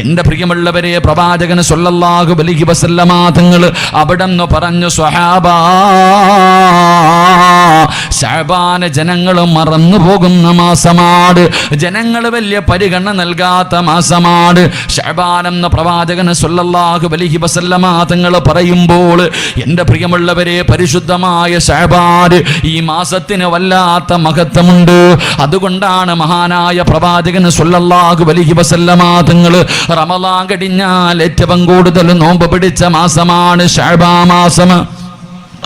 എൻ്റെ പ്രിയമുള്ളവരെ, പ്രവാചകൻ സ്വല്ലല്ലാഹു അലൈഹി വസല്ലമ തങ്ങൾ അവിടെന്ന് പറഞ്ഞു, സ്വഹാബാ, ശഅബാൻ ജനങ്ങൾ മറന്നു പോകുന്ന മാസമാണ്, ജനങ്ങൾ വലിയ പരിഗണന നൽകാത്ത മാസമാണ് ശഅബാൻ എന്ന് പ്രവാചകൻ സ്വല്ലല്ലാഹു അലൈഹി വസല്ലമ തങ്ങൾ പറയുമ്പോൾ, എൻ്റെ പ്രിയമുള്ളവരെ, പരിശുദ്ധമായ ശഅബാൻ ഈ മാസത്തിന് വല്ലാത്ത മഹത്വമുണ്ട്. അതുകൊണ്ടാണ് മഹാനായ പ്രവാചകൻ സ്വല്ലല്ലാഹു അലൈഹി വസല്ലമ തങ്ങൾ റമളാൻ കഴിഞ്ഞാൽ ഏറ്റവും കൂടുതൽ നോമ്പ് പിടിച്ച മാസമാണ് ശഅബാൻ മാസം.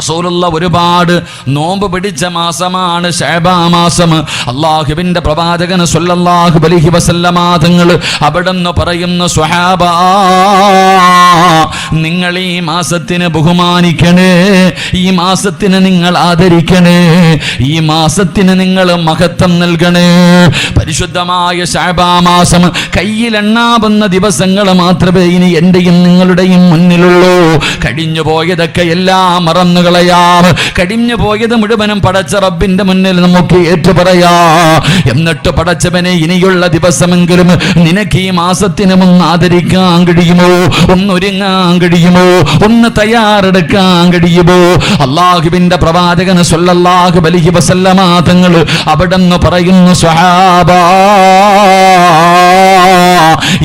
റസൂലുള്ള ഒരുപാട് നോമ്പ് പിടിച്ച മാസമാണ് ശഅബാൻ മാസം. അല്ലാഹുവിൻ്റെ പ്രവാചകൻ സ്വല്ലല്ലാഹു അലൈഹി വസല്ലമ തങ്ങൾ അവിടെന്ന് പറയുന്നു, സ്വഹാബാ, നിങ്ങൾ ഈ മാസത്തിന് ബഹുമാനിക്കണേ, ഈ മാസത്തിന് നിങ്ങൾ ആദരിക്കണേ, ഈ മാസത്തിന് നിങ്ങൾ മഹത്വം നൽകണേ. പരിശുദ്ധമായ ശഅബാൻ മാസം കയ്യിലെണ്ണാവുന്ന ദിവസങ്ങൾ മാത്രമേ ഇനി എൻ്റെയും നിങ്ങളുടെയും മുന്നിലുള്ളൂ. കഴിഞ്ഞു പോയതൊക്കെ എല്ലാം മറന്നു കളയാം, കഴിഞ്ഞു പോയത് മുഴുവനും പടച്ച റബ്ബിന്റെ മുന്നിൽ നമുക്ക് ഏറ്റുപറയാ. എന്നിട്ട് പടച്ചവനെ, ഇനിയുള്ള ദിവസമെങ്കിലും നിനക്ക് ഈ മാസത്തിന് ഒന്ന് ആദരിക്കാൻ കഴിയുമോ, ഒന്നൊരുങ്ങാൻ കഴിയുമോ, ഒന്ന് തയ്യാറെടുക്കാൻ കഴിയുമോ? അല്ലാഹുവിന്റെ പ്രവാചകൻ സ്വല്ലല്ലാഹു അലൈഹി വസല്ലമ തങ്ങൾ അവിടെന്ന് പറയുന്നു, സ്വഹാബാ,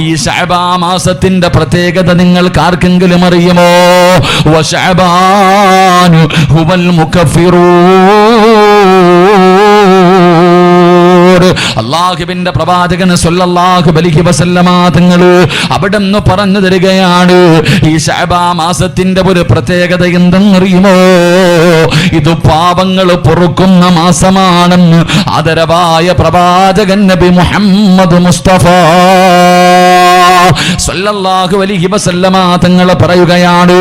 ഈ ശഅബാൻ മാസത്തിന്റെ പ്രത്യേകത നിങ്ങൾക്ക് ആർക്കെങ്കിലും അറിയുമോ? വശഅബാൻ ഹുവൽ മുകഫിറൂൻ. അല്ലാഹുവിന്റെ പ്രവാചകൻ സ്വല്ലല്ലാഹു അലൈഹി വസല്ലമ തങ്ങൾ അവിടെന്ന് പറഞ്ഞു തരികയാണ്, ഈ ശഅബാൻ മാസത്തിന്റെ ഒരു പ്രത്യേകത എന്തെന്നറിയുമോ? ഇത് പാപങ്ങൾ പൊറുക്കുന്ന മാസമാണെന്ന് ആദരവായ പ്രവാചകൻ നബി മുഹമ്മദ് മുസ്തഫ സ്വല്ലല്ലാഹു അലൈഹി വസല്ലമ തങ്ങൾ പറയുകയാണ്,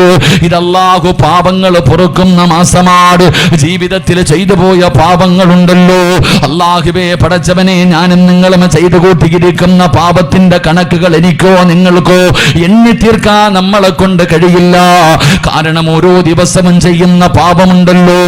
ഇത് അല്ലാഹു പാപങ്ങൾ പൊറുക്കുന്ന മാസമാണ്. ജീവിതത്തിൽ ചെയ്തു പോയ പാപങ്ങളുണ്ടല്ലോ, അല്ലാഹുവേ പടച്ചവനെ, ഞാനും നിങ്ങളും ചെയ്തു കൂട്ടിയിരിക്കുന്ന പാപത്തിന്റെ കണക്കുകൾ എനിക്കോ നിങ്ങൾക്കോ എണ്ണി തീർക്കാൻ നമ്മളെ കൊണ്ട് കഴിയില്ല. കാരണം ഓരോ ദിവസവും ചെയ്യുന്ന പാപമുണ്ടല്ലോ.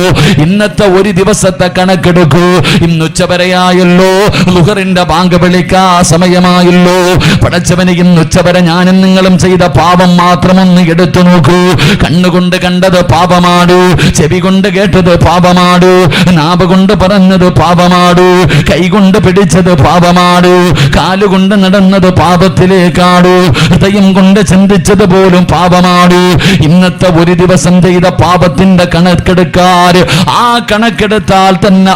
ഇന്നത്തെ ഒരു ദിവസത്തെ കണക്കെടുക്കൂ. ഇന്ന് ഉച്ചവരെയായല്ലോ, ളുഹറിന്റെ ബാങ്ക് വിളിക്കാ സമയമായല്ലോ. പടച്ചവനെ, ഇന്ന് ഉച്ചവരെ ഞാനും നിങ്ങളും ചെയ്ത പാപം മാത്രമൊന്ന് എടുത്തു നോക്കൂ. കണ്ണുകൊണ്ട് കണ്ടത് പാപമാടൂ, ചെവി കൊണ്ട് കേട്ടത് പാപമാടൂ, നാവ് കൊണ്ട് പറഞ്ഞത് പാപമാടൂ, കൈകൊണ്ട് പിടിച്ചത് പാപമാടൂ, കാലുകൊണ്ട് നടന്നത് പാപത്തിലേക്കാടൂ, ഹൃദയം കൊണ്ട് ചിന്തിച്ചത് പോലും പാപമാടൂ. ഇന്നത്തെ ഒരു ദിവസം ചെയ്ത പാപത്തിന്റെ കണക്കെടുക്കാൻ, ആ കണക്കെടുത്താൽ തന്നെ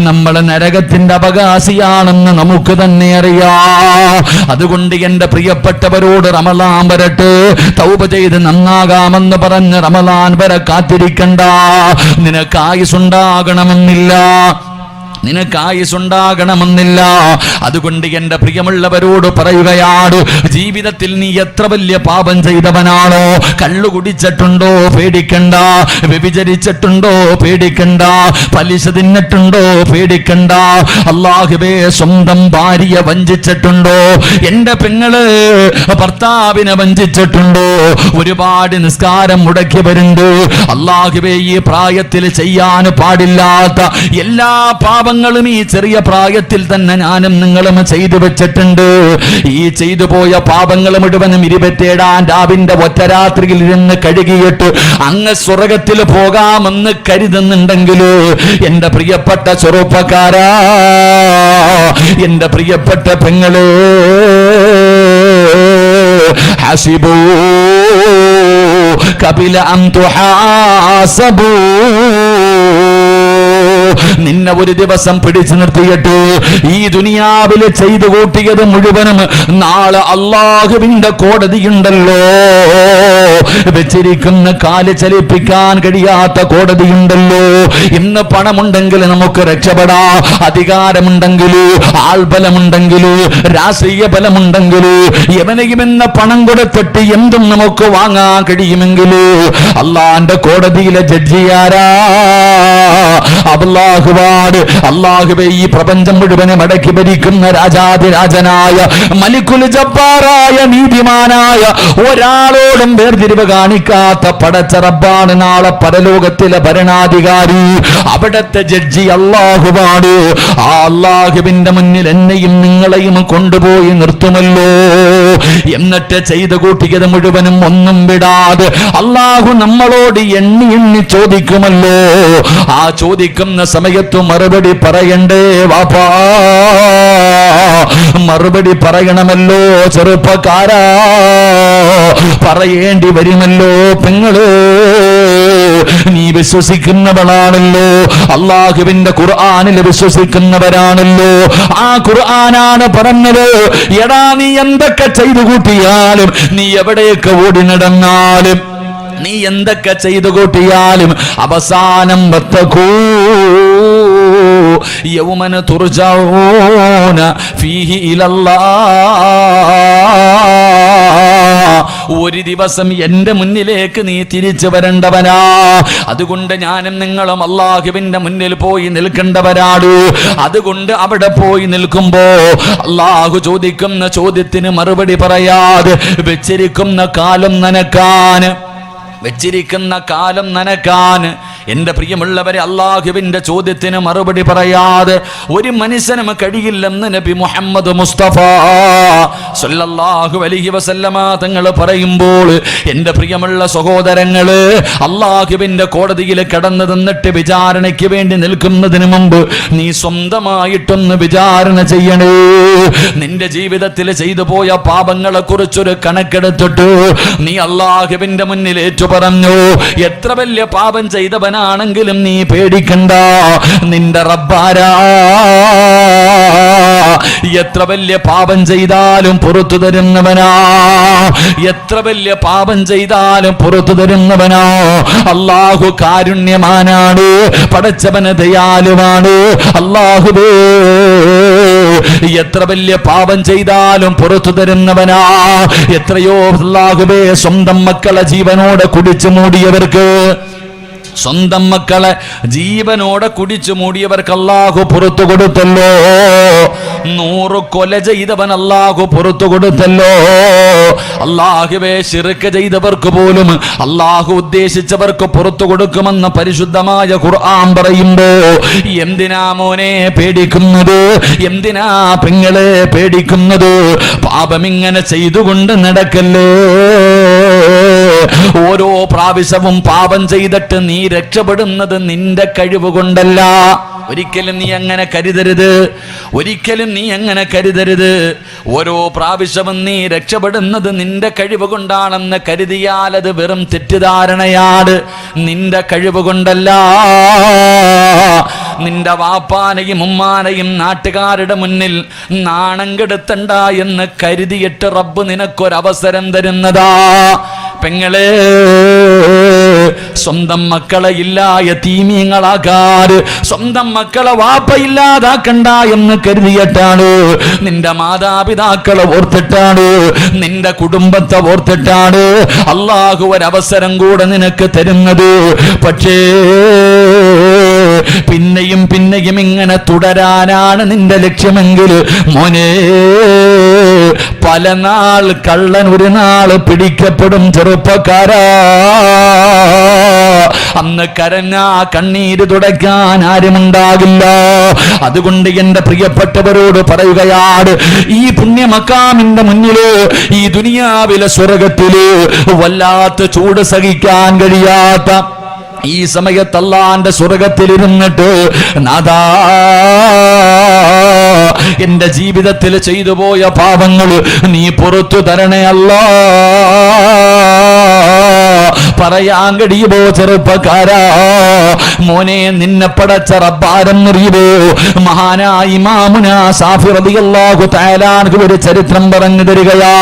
നമ്മൾ നരകത്തിന്റെ അവകാശിയാണെന്ന് നമുക്ക് തന്നെ അറിയാം. അതുകൊണ്ട് എൻ്റെ പ്രിയപ്പെട്ടവരോട്, റമളാൻ വരട്ടെ, തൗബ ചെയ്ത് നന്നാകാമെന്ന് പറഞ്ഞ് റമളാൻ വരെ കാത്തിരിക്കണ്ട. നിനക്ക് ആയുസ്സുണ്ടാകണമെന്നില്ല, നിനക്ക് ആയുസ്സുണ്ടാകണമെന്നില്ല. അതുകൊണ്ട് എൻ്റെ പ്രിയമുള്ളവരോട് പറയുകയാണ്, ജീവിതത്തിൽ നീ എത്ര വലിയ പാപം ചെയ്തവനാണോ, കള്ളു കുടിച്ചിട്ടുണ്ടോ പേടിക്കണ്ട, വ്യഭിചരിച്ചിട്ടുണ്ടോ പേടിക്കണ്ട, പലിശ തിന്നിട്ടുണ്ടോ പേടിക്കണ്ട, അല്ലാഹുവേ സ്വന്തം ഭാര്യയെ വഞ്ചിച്ചിട്ടുണ്ടോ, എൻ്റെ പെങ്ങള് ഭർത്താവിനെ വഞ്ചിച്ചിട്ടുണ്ടോ, ഒരുപാട് നിസ്കാരം മുടക്കിയവരുണ്ട്. അല്ലാഹുവേ, ഈ പ്രായത്തിൽ ചെയ്യാൻ പാടില്ലാത്ത എല്ലാ പാപങ്ങളും ഈ ചെറിയ പ്രായത്തിൽ തന്നെ ഞാനും നിങ്ങളും ചെയ്തു വെച്ചിട്ടുണ്ട്. ഈ ചെയ്തു പോയ പാപങ്ങൾ മുഴുവനും 27-ാം രാവിന്റെ ഒറ്റ രാത്രിയിൽ ഇരുന്ന് കഴുകിയിട്ട് അങ്ങ് സ്വർഗത്തിൽ പോകാമെന്ന് കരുതുന്നുണ്ടെങ്കിൽ, എൻ്റെ പ്രിയപ്പെട്ട ചെറുപ്പക്കാരാ, എൻ്റെ പ്രിയപ്പെട്ട പെങ്ങളെ, ഹസിബൂ ഖബല അൻ തുഹാസബൂ. നിന്നെ ഒരു ദിവസം പിടിച്ചു നിർത്തിയിട്ട് ഈ ദുനിയാവിൽ ചെയ്തു കൂട്ടിയത് മുഴുവനും നാളെ അല്ലാഹുവിന്റെ കോടതിയുണ്ടല്ലോ, വെച്ചിരിക്കുന്ന കാല് ചലിപ്പിക്കാൻ കഴിയാത്ത കോടതിയുണ്ടല്ലോ. ഇന്ന് പണമുണ്ടെങ്കിൽ നമുക്ക് രക്ഷപ്പെടാം, അധികാരമുണ്ടെങ്കിൽ, ആൾബലമുണ്ടെങ്കിൽ, രാഷ്ട്രീയ ബലമുണ്ടെങ്കിൽ, എവനെയും എന്ന പണം കൊടുത്തിട്ട് എന്തും നമുക്ക് വാങ്ങാൻ കഴിയുമെങ്കിൽ, അള്ളാന്റെ കോടതിയിലെ ജഡ്ജിയാരാ? അല്ലാഹുവാണ്. അല്ലാഹുവേ, ഈ പ്രപഞ്ചം മുഴുവനും അടക്കി ഭരിക്കുന്ന രാജാതിരാജനായ മലിക്കുൽ ജബ്ബാറായ നീതിമാനായ ഒരാളോടും വേർതിരിവ് കാണിക്കാത്ത പടച്ച റബ്ബാണ് നാളെ പരലോകത്തിലെ ഭരണാധികാരി. അവിടത്തെ ജഡ്ജി അല്ലാഹുവാണ്. ആ അല്ലാഹുവിന്റെ മുന്നിൽ എന്നെയും നിങ്ങളെയും കൊണ്ടുപോയി നിർത്തുമല്ലോ. എന്നിട്ട് ചെയ്തു കൂട്ടിയത് മുഴുവനും ഒന്നും വിടാതെ അല്ലാഹു നമ്മളോട് എണ്ണി എണ്ണി ചോദിക്കുമല്ലോ. ആ ചോദിക്കുന്ന സമയത്ത് മറുപടി പറയണ്ടേ വാപ്പാ? മറുപടി പറയണമല്ലോ ചെറുപ്പക്കാരാ, പറയേണ്ടി വരുമല്ലോ പെങ്ങള്. നീ വിശ്വസിക്കുന്നവളാണല്ലോ, അല്ലാഹുവിന്റെ ഖുർആനിൽ വിശ്വസിക്കുന്നവരാണല്ലോ. ആ ഖുർആനാണ് പറഞ്ഞത്, എടാ നീ എന്തൊക്കെ ചെയ്തു കൂട്ടിയാലും, നീ എവിടേക്ക് ഓടി നടന്നാലും, നീ എന്തൊക്കെ ചെയ്തു കൂട്ടിയാലും അവസാനം വത്തഖൂ യൗമന തുർജഊന ഫീഹി ഇലല്ലാഹ്, ഒരു ദിവസം എന്റെ മുന്നിലേക്ക് നീ തിരിച്ചു വരേണ്ടവനാ. അതുകൊണ്ട് ഞാനും നിങ്ങളും അല്ലാഹുവിന്റെ മുന്നിൽ പോയി നിൽക്കേണ്ടവരാണ്. അതുകൊണ്ട് അവിടെ പോയി നിൽക്കുമ്പോ അല്ലാഹു ചോദിക്കുന്ന ചോദ്യത്തിന് മറുപടി പറയാതെ വെച്ചിരിക്കുന്ന കാലം നനക്കാൻ എന്റെ പ്രിയമുള്ളവരെ, അല്ലാഹുവിന്റെ ചോദ്യത്തിന് മറുപടി പറയാതെ ഒരു മനുഷ്യനും കഴിയില്ലെന്ന് നബി മുഹമ്മദ് മുസ്തഫ സല്ലല്ലാഹു അലൈഹി വസല്ലമ തങ്ങൾ പറയുമ്പോൾ, എന്റെ പ്രിയമുള്ള സഹോദരങ്ങള്, അല്ലാഹുവിന്റെ കോടതിയിൽ കടന്നു നിന്നിട്ട് വിചാരണയ്ക്ക് വേണ്ടി നിൽക്കുന്നതിന് മുമ്പ് നീ സ്വന്തമായിട്ടൊന്ന് വിചാരണ ചെയ്യണേ. നിന്റെ ജീവിതത്തിൽ ചെയ്തു പോയ പാപങ്ങളെ കുറിച്ചൊരു കണക്കെടുത്തിട്ട് നീ അല്ലാഹുവിന്റെ മുന്നിൽ ഏറ്റു പറഞ്ഞു. എത്ര വലിയ പാപം ചെയ്തവനാണെങ്കിലും നീ പേടിക്കണ്ട, നിന്റെ റബ്ബാരാ. എത്ര വലിയ പാപം ചെയ്താലും പുറത്തു തരുന്നവനാ, എത്ര വലിയ പാപം ചെയ്താലും പുറത്തു തരുന്നവനാ. അല്ലാഹു കാരുണ്യമാനാണ്, പടച്ചവന് ദയാലുവാണ്. അല്ലാഹുവേ, എത്ര വലിയ പാപം ചെയ്താലും പുറത്തു തരുന്നവനാ. എത്രയോ അല്ലാഹുവേ, സ്വന്തം മക്കളെ ജീവനോടെ കുടിച്ചു മൂടിയവർക്ക്, സ്വന്തം മക്കളെ ജീവനോടെ കുടിച്ചു മൂടിയവർക്ക് അല്ലാഹു പുറത്തു കൊടുത്തല്ലോ. 100 കൊല ചെയ്തവൻ അല്ലാഹു പുറത്തു കൊടുത്തല്ലോ. അല്ലാഹുവേ, ശിർക്ക് ചെയ്തവർക്ക് പോലും അല്ലാഹു ഉദ്ദേശിച്ചവർക്ക് പുറത്തു കൊടുക്കുമെന്ന് പരിശുദ്ധമായ ഖുർആൻ പറയുമ്പോ എന്തിനാ മോനെ പേടിക്കുന്നത്? എന്തിനാ പെങ്ങളെ പേടിക്കുന്നത്? പാപമിങ്ങനെ ചെയ്തുകൊണ്ട് നടക്കല്ലേ. ഓരോ പ്രാവശ്യവും പാപം ചെയ്തിട്ട് നീ രക്ഷപ്പെടുന്നത് നിന്റെ കഴിവ് കൊണ്ടല്ല. ഒരിക്കലും നീ അങ്ങനെ കരുതരുത്, ഒരിക്കലും നീ അങ്ങനെ കരുതരുത്. ഓരോ പ്രാവശ്യവും നീ രക്ഷപ്പെടുന്നത് നിന്റെ കഴിവ് കൊണ്ടാണെന്ന് കരുതിയാൽ അത് വെറും തെറ്റിദ്ധാരണയാണ്. നിന്റെ കഴിവ് കൊണ്ടല്ല. നിന്റെ വാപ്പാനെയും ഉമ്മാനെയും നാട്ടുകാരുടെ മുന്നിൽ നാണം കെടുത്തണ്ട എന്ന് കരുതിയിട്ട് റബ്ബ് നിനക്കൊരവസരം തരുന്നതാ. പെങ്ങളെ, സ്വന്തം മക്കളെ യതീമീങ്ങളാക്കാറ്, സ്വന്തം മക്കളെ വാപ്പയില്ലാതാക്കണ്ട എന്ന് കരുതിയിട്ടാണ്, നിന്റെ മാതാപിതാക്കളെ ഓർത്തിട്ടാണ്, നിന്റെ കുടുംബത്തെ ഓർത്തിട്ടാണ് അല്ലാഹു ഒരവസരം കൂടെ നിനക്ക് തരുന്നത്. പക്ഷേ പിന്നെയും പിന്നെയും ഇങ്ങനെ തുടരാനാണ് നിന്റെ ലക്ഷ്യമെങ്കിൽ മോനെ, പല നാൾ കള്ളൻ ഒരു നാൾ പിടിക്കപ്പെടും ചെറുപ്പക്കാരാ. അന്ന് കരഞ്ഞാ കണ്ണീര് തുടയ്ക്കാൻ ആരുമുണ്ടാകില്ല. അതുകൊണ്ട് എന്റെ പ്രിയപ്പെട്ടവരോട് പറയുകയാണ്, ഈ പുണ്യമക്കാമിന്റെ മുന്നില്, ഈ ദുനിയാവിലെ സ്വർഗത്തില് വല്ലാത്ത ചൂട് സഹിക്കാൻ കഴിയാത്ത ഈ സമയത്ത് അല്ലാഹുവിന്റെ സ്വർഗത്തിലിരുന്നിട്ട് നാഥാ, എന്റെ ജീവിതത്തിൽ ചെയ്തു പോയ പാപങ്ങൾ നീ പുറത്തു തരണേ അല്ലാ, പറയാൻ കഴിയുമോ ചെറുപ്പക്കാരാ? മോനെ, നിന്നെ പടച്ച റബ്ബാരെന്നറിയുമോ? മഹാനായ ഇമാമുനാ ശാഫി റളിയല്ലാഹു തആല അൻഹു ഒരു ചരിത്രം പറഞ്ഞു തരികയാ.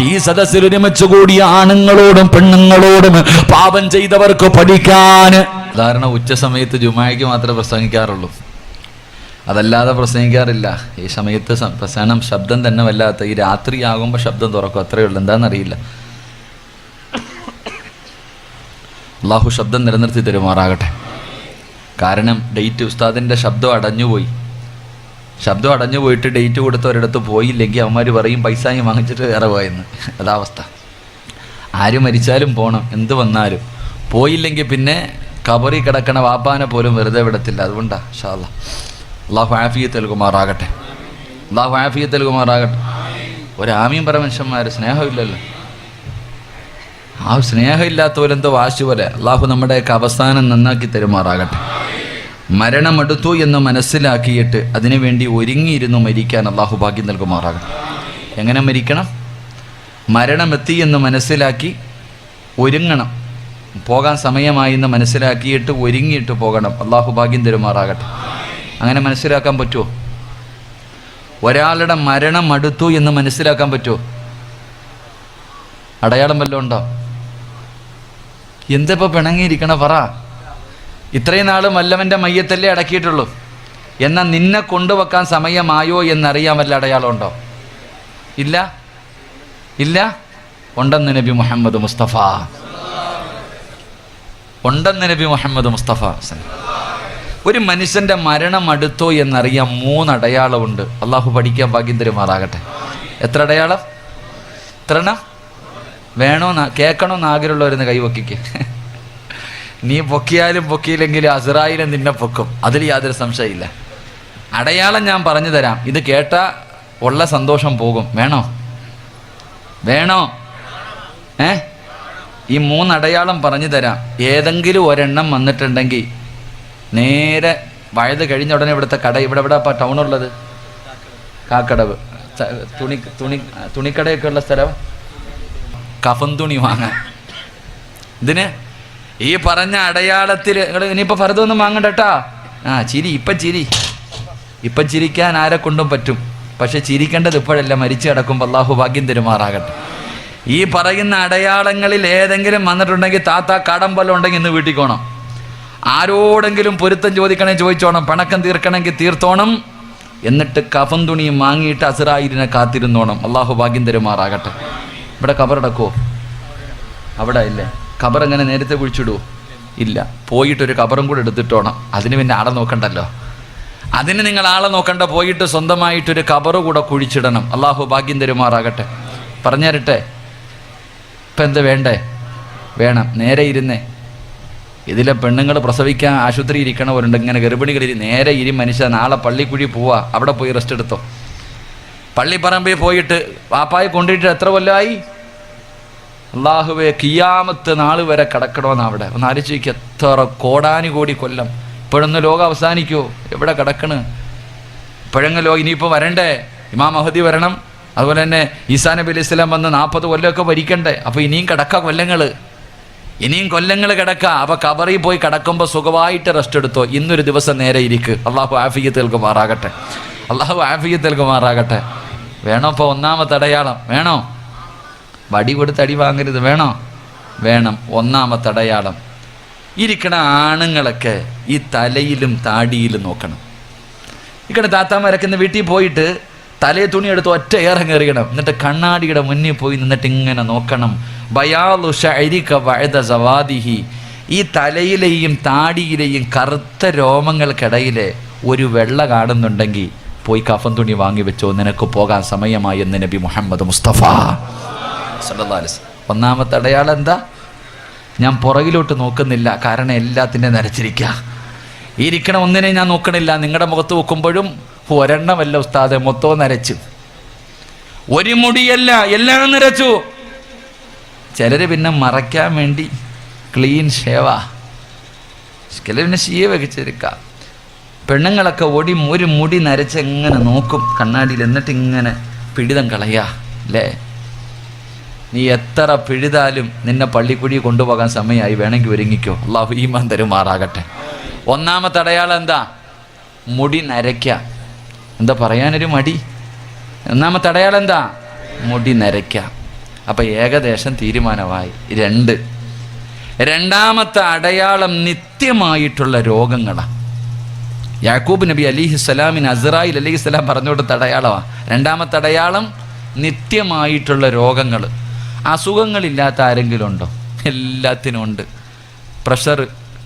ഈ സദസ്സിൽ ഒരുമിച്ച് കൂടിയ ആണുങ്ങളോടും പെണ്ണുങ്ങളോടും പാപം ചെയ്തവർക്ക് പഠിക്കാൻ. സാധാരണ ഉച്ച സമയത്ത് ജുമായ്ക്ക് മാത്രമേ പ്രസംഗിക്കാറുള്ളൂ, അതല്ലാതെ പ്രസംഗിക്കാറില്ല. ഈ സമയത്ത് പ്രസംഗം ശബ്ദം തന്നെ വല്ലാത്ത, ഈ രാത്രിയാകുമ്പോൾ ശബ്ദം തുറക്കും, അത്രയേ ഉള്ളൂ. എന്താണെന്നറിയില്ല. അള്ളാഹു ശബ്ദം നിലനിർത്തി തരുമാറാകട്ടെ. കാരണം ഡേറ്റ് ഉസ്താദിൻ്റെ ശബ്ദം അടഞ്ഞുപോയി. ശബ്ദം അടഞ്ഞു പോയിട്ട് ഡേറ്റ് കൊടുത്തവരിടത്ത് പോയില്ലെങ്കിൽ അവന്മാർ പറയും പൈസയും വാങ്ങിച്ചിട്ട് വേറെ പോയെന്ന്. അതാ അവസ്ഥ. ആര് മരിച്ചാലും പോകണം, എന്ത് വന്നാലും. പോയില്ലെങ്കിൽ പിന്നെ കബറി കിടക്കണ വാപ്പാനെ പോലും വെറുതെ വിടത്തില്ല. അതുകൊണ്ടാണ് ഇൻഷാ അല്ലാഹ്. അള്ളാഹു ആഫിയത്ത് നൽകുമാറാകട്ടെ. അള്ളാഹു ആഫിയത്ത് നൽകുമാറാകട്ടെ. ഒരാമീൻ പറ മനുഷ്യന്മാർ, സ്നേഹമില്ലല്ലോ. ആ സ്നേഹമില്ലാത്ത പോലെന്തോ വാശി പോലെ. അള്ളാഹു നമ്മുടെയൊക്കെ അവസാനം നന്നാക്കി തരുമാറാകട്ടെ. മരണമെടുത്തു എന്ന് മനസ്സിലാക്കിയിട്ട് അതിനുവേണ്ടി ഒരുങ്ങിയിരുന്നു മരിക്കാൻ അള്ളാഹു ഭാഗ്യം നൽകുമാറാകട്ടെ. എങ്ങനെ മരിക്കണം? മരണമെത്തി എന്ന് മനസ്സിലാക്കി ഒരുങ്ങണം. പോകാൻ സമയമായി എന്ന് മനസ്സിലാക്കിയിട്ട് ഒരുങ്ങിയിട്ട് പോകണം. അള്ളാഹു ഭാഗ്യം തരുമാറാകട്ടെ. അങ്ങനെ മനസ്സിലാക്കാൻ പറ്റുമോ? ഒരാളുടെ മരണം അടുത്തു എന്ന് മനസ്സിലാക്കാൻ പറ്റുമോ? അടയാളം വല്ലതും ഉണ്ടോ? എന്തിപ്പോൾ പിണങ്ങിയിരിക്കണ പറ. ഇത്രയും നാളും വല്ലവൻ്റെ മയ്യത്തല്ലേ അടക്കിയിട്ടുള്ളൂ. എന്നാൽ നിന്നെ കൊണ്ടുവെക്കാൻ സമയമായോ എന്നറിയാൻ വല്ല അടയാളം ഉണ്ടോ? ഇല്ല, ഇല്ല. ഉണ്ടെന്ന് നബി മുഹമ്മദ് മുസ്തഫ, ഉണ്ടെന്ന് നബി മുഹമ്മദ് മുസ്തഫ. ഒരു മനുഷ്യൻ്റെ മരണം അടുത്തോ എന്നറിയാൻ 3 അടയാളമുണ്ട്. അള്ളാഹു പഠിക്കാൻ ഭാഗ്യം തരുമാറാകട്ടെ. എത്ര അടയാളം? എത്രണ്ണം വേണോ? കേൾക്കണമെന്ന് ആഗ്രഹമുള്ളവരെന്ന് കൈവക്കിക്ക്. നീ പൊക്കിയാലും പൊക്കിയില്ലെങ്കിലും അസ്രായേലും നിന്നെ പൊക്കും, അതിൽ യാതൊരു സംശയമില്ല. അടയാളം ഞാൻ പറഞ്ഞു തരാം. ഇത് കേട്ടാൽ ഉള്ള സന്തോഷം പോകും. വേണോ? വേണോ? ഈ 3 അടയാളം പറഞ്ഞു തരാം. ഏതെങ്കിലും ഒരെണ്ണം വന്നിട്ടുണ്ടെങ്കിൽ നേരെ വയത് കഴിഞ്ഞ ഉടനെ ഇവിടുത്തെ കട, ഇവിടെ ടൗണുള്ളത് കാക്കടവ്, തുണിക്കടയൊക്കെ ഉള്ള സ്ഥലം, കഫൻ തുണി വാങ്ങാൻ. ഇതിന് ഈ പറഞ്ഞ അടയാളത്തിൽ ഇനിയിപ്പോൾ ഫർദൊന്നും വാങ്ങണ്ട കേട്ടാ. ചിരി, ഇപ്പം ചിരിക്കാൻ ആരെ കൊണ്ടും പറ്റും. പക്ഷെ ചിരിക്കേണ്ടത് ഇപ്പോഴല്ല, മരിച്ചു കിടക്കുമ്പോൾ. അള്ളാഹു ഭാഗ്യം തരുമാറാകട്ടെ. ഈ പറയുന്ന അടയാളങ്ങളിൽ ഏതെങ്കിലും വന്നിട്ടുണ്ടെങ്കിൽ താത്ത കടം വല്ലതും ഉണ്ടെങ്കിൽ ഇന്ന് വീട്ടിൽ പോകണം. ആരോടെങ്കിലും പൊരുത്തം ചോദിച്ചോണം, പണക്കം തീർക്കണമെങ്കിൽ തീർത്തോണം. എന്നിട്ട് കഫൻ തുണിയും വാങ്ങിയിട്ട് അസ്രായേലിനെ കാത്തിരുന്നോണം. അള്ളാഹു ഭാഗ്യം തരുമാറാകട്ടെ. ഇവിടെ ഖബറടക്കുമോ? അവിടെ ഇല്ലേ? ഖബർ എങ്ങനെ നേരത്തെ കുഴിച്ചിടുമോ? ഇല്ല. പോയിട്ടൊരു ഖബറും കൂടെ എടുത്തിട്ടോണം. അതിന് പിന്നെ ആളെ നോക്കണ്ടല്ലോ. അതിന് നിങ്ങൾ ആളെ നോക്കണ്ട, പോയിട്ട് സ്വന്തമായിട്ടൊരു ഖബറ് കൂടെ കുഴിച്ചിടണം. അള്ളാഹു ഭാഗ്യം തരുമാറാകട്ടെ. പറഞ്ഞു തരട്ടെ? ഇപ്പം എന്ത് വേണ്ടേ? വേണം. നേരെ ഇരുന്നേ. ഇതിലെ പെണ്ണുങ്ങൾ പ്രസവിക്കാൻ ആശുപത്രി ഇരിക്കണവരുണ്ട്. ഇങ്ങനെ ഗർഭിണികളിൽ നേരെ ഇരി മനുഷ്യ. നാളെ പള്ളിക്കുഴി പോവാ, അവിടെ പോയി റെസ്റ്റ് എടുത്തോ. പള്ളിപ്പറമ്പിൽ പോയിട്ട് വാപ്പായി കൊണ്ടിട്ട് എത്ര കൊല്ലമായി? അള്ളാഹുവേ, കിയാമത്ത് നാൾ വരെ കിടക്കണമെന്ന് അവിടെ. ഒന്ന് ആലോചിക്കുക, എത്ര കോടാനുകോടി കൊല്ലം. ഇപ്പോഴൊന്ന് ലോകം അവസാനിക്കുമോ? എവിടെ കിടക്കണ്? ഇപ്പോഴെങ്കിലും ലോകം ഇനിയിപ്പോൾ വരണ്ടേ? ഇമാം മഹദി വരണം. അതുപോലെ തന്നെ ഈസാ നബി അലൈഹി സ്വലാം വന്ന് 40 കൊല്ലമൊക്കെ ഭരിക്കണ്ടേ? അപ്പോൾ ഇനിയും കിടക്കാം കൊല്ലങ്ങൾ, ഇനിയും കൊല്ലങ്ങൾ കിടക്കാം. അപ്പോൾ ഖബറിൽ പോയി കിടക്കുമ്പോൾ സുഖമായിട്ട് റെസ്റ്റ് എടുത്തോ. ഇന്നൊരു ദിവസം നേരെ ഇരിക്ക്. അള്ളാഹു ആഫിയത്ത് നൽകുമാറാകട്ടെ. അള്ളാഹു ആഫിയത്ത് നൽകുമാറാകട്ടെ. വേണോ? ഇപ്പോൾ 1ാമത്തെ അടയാളം വേണോ? വടി കൊടുത്ത് അടി വാങ്ങരുത്. വേണോ? വേണം. 1ാമത്തെ അടയാളം, ഇരിക്കണ ആണുങ്ങളൊക്കെ ഈ തലയിലും താടിയിലും നോക്കണം. ഇക്കടെ താത്താമാരൊക്കെ ഇന്ന് വീട്ടിൽ പോയിട്ട് തലയെ തുണി എടുത്ത് ഒറ്റ ഏറങ്ങ് എറിയണം. എന്നിട്ട് കണ്ണാടിയുടെ മുന്നിൽ പോയി നിന്നിട്ട് ഇങ്ങനെ നോക്കണം. ബയാലു ശഅരിക ബഅദ സവാദിഹി. ഈ തലയിലെയും താടിയിലെയും കറുത്ത രോമങ്ങൾക്കിടയിലെ ഒരു വെള്ള കാണുന്നുണ്ടെങ്കിൽ പോയി കഫൻ തുണി വാങ്ങി വെച്ചോ, നിനക്ക് പോകാൻ സമയമായി എന്ന് നബി മുഹമ്മദ് മുസ്തഫ സല്ലല്ലാഹു അലൈഹി വസല്ലം. 1ാമത്തെ അടയാളം എന്താ? ഞാൻ പുറകിലോട്ട് നോക്കുന്നില്ല, കാരണം എല്ലാത്തിൻ്റെയും നരച്ചിരിക്കുക. ഇരിക്കണ ഒന്നിനെ ഞാൻ നോക്കണില്ല. നിങ്ങളുടെ മുഖത്ത് നോക്കുമ്പോഴും ഒരെണ്ണമല്ല ഉസ്താദെ, മൊത്തവും നരച്ചു. ഒരു മുടിയല്ല, എല്ലാം നരച്ചു. ചിലർ പിന്നെ മറയ്ക്കാൻ വേണ്ടി ക്ലീൻ ഷേവ, ചിലർ പിന്നെ ഷീവൊക്കെ ചെരുക്കുക. പെണ്ണുങ്ങളൊക്കെ ഒരു മുടി നരച്ച് എങ്ങനെ നോക്കും കണ്ണാടിയിൽ, എന്നിട്ട് ഇങ്ങനെ പിടിതം കളയുക അല്ലേ? നീ എത്ര പിഴുതാലും നിന്നെ പള്ളിക്കുഴി കൊണ്ടുപോകാൻ സമയമായി, വേണമെങ്കിൽ ഒരുങ്ങിക്കോ. അള്ളാഹു ഈമാൻ തരുമാറാകട്ടെ. 1ാമത്തെ അടയാളം എന്താ? മുടി നരയ്ക്കുക. എന്താ പറയാനൊരു മടി? 1ാമത്തെ അടയാളം എന്താ? മുടി നരയ്ക്കുക. അപ്പം ഏകദേശം തീരുമാനമായി. 2ാമത്തെ അടയാളം നിത്യമായിട്ടുള്ള രോഗങ്ങളാണ്. യാക്കൂബ് നബി അലിഹിസ്സലാമിന് അസ്രായിൽ അലിഹിസ്സലാം പറഞ്ഞു കൊടുത്ത അടയാളമാണ്. 2ാമത്തെ അടയാളം നിത്യമായിട്ടുള്ള രോഗങ്ങൾ. അസുഖങ്ങളില്ലാത്ത ആരെങ്കിലും ഉണ്ടോ? എല്ലാത്തിനും ഉണ്ട്. പ്രഷർ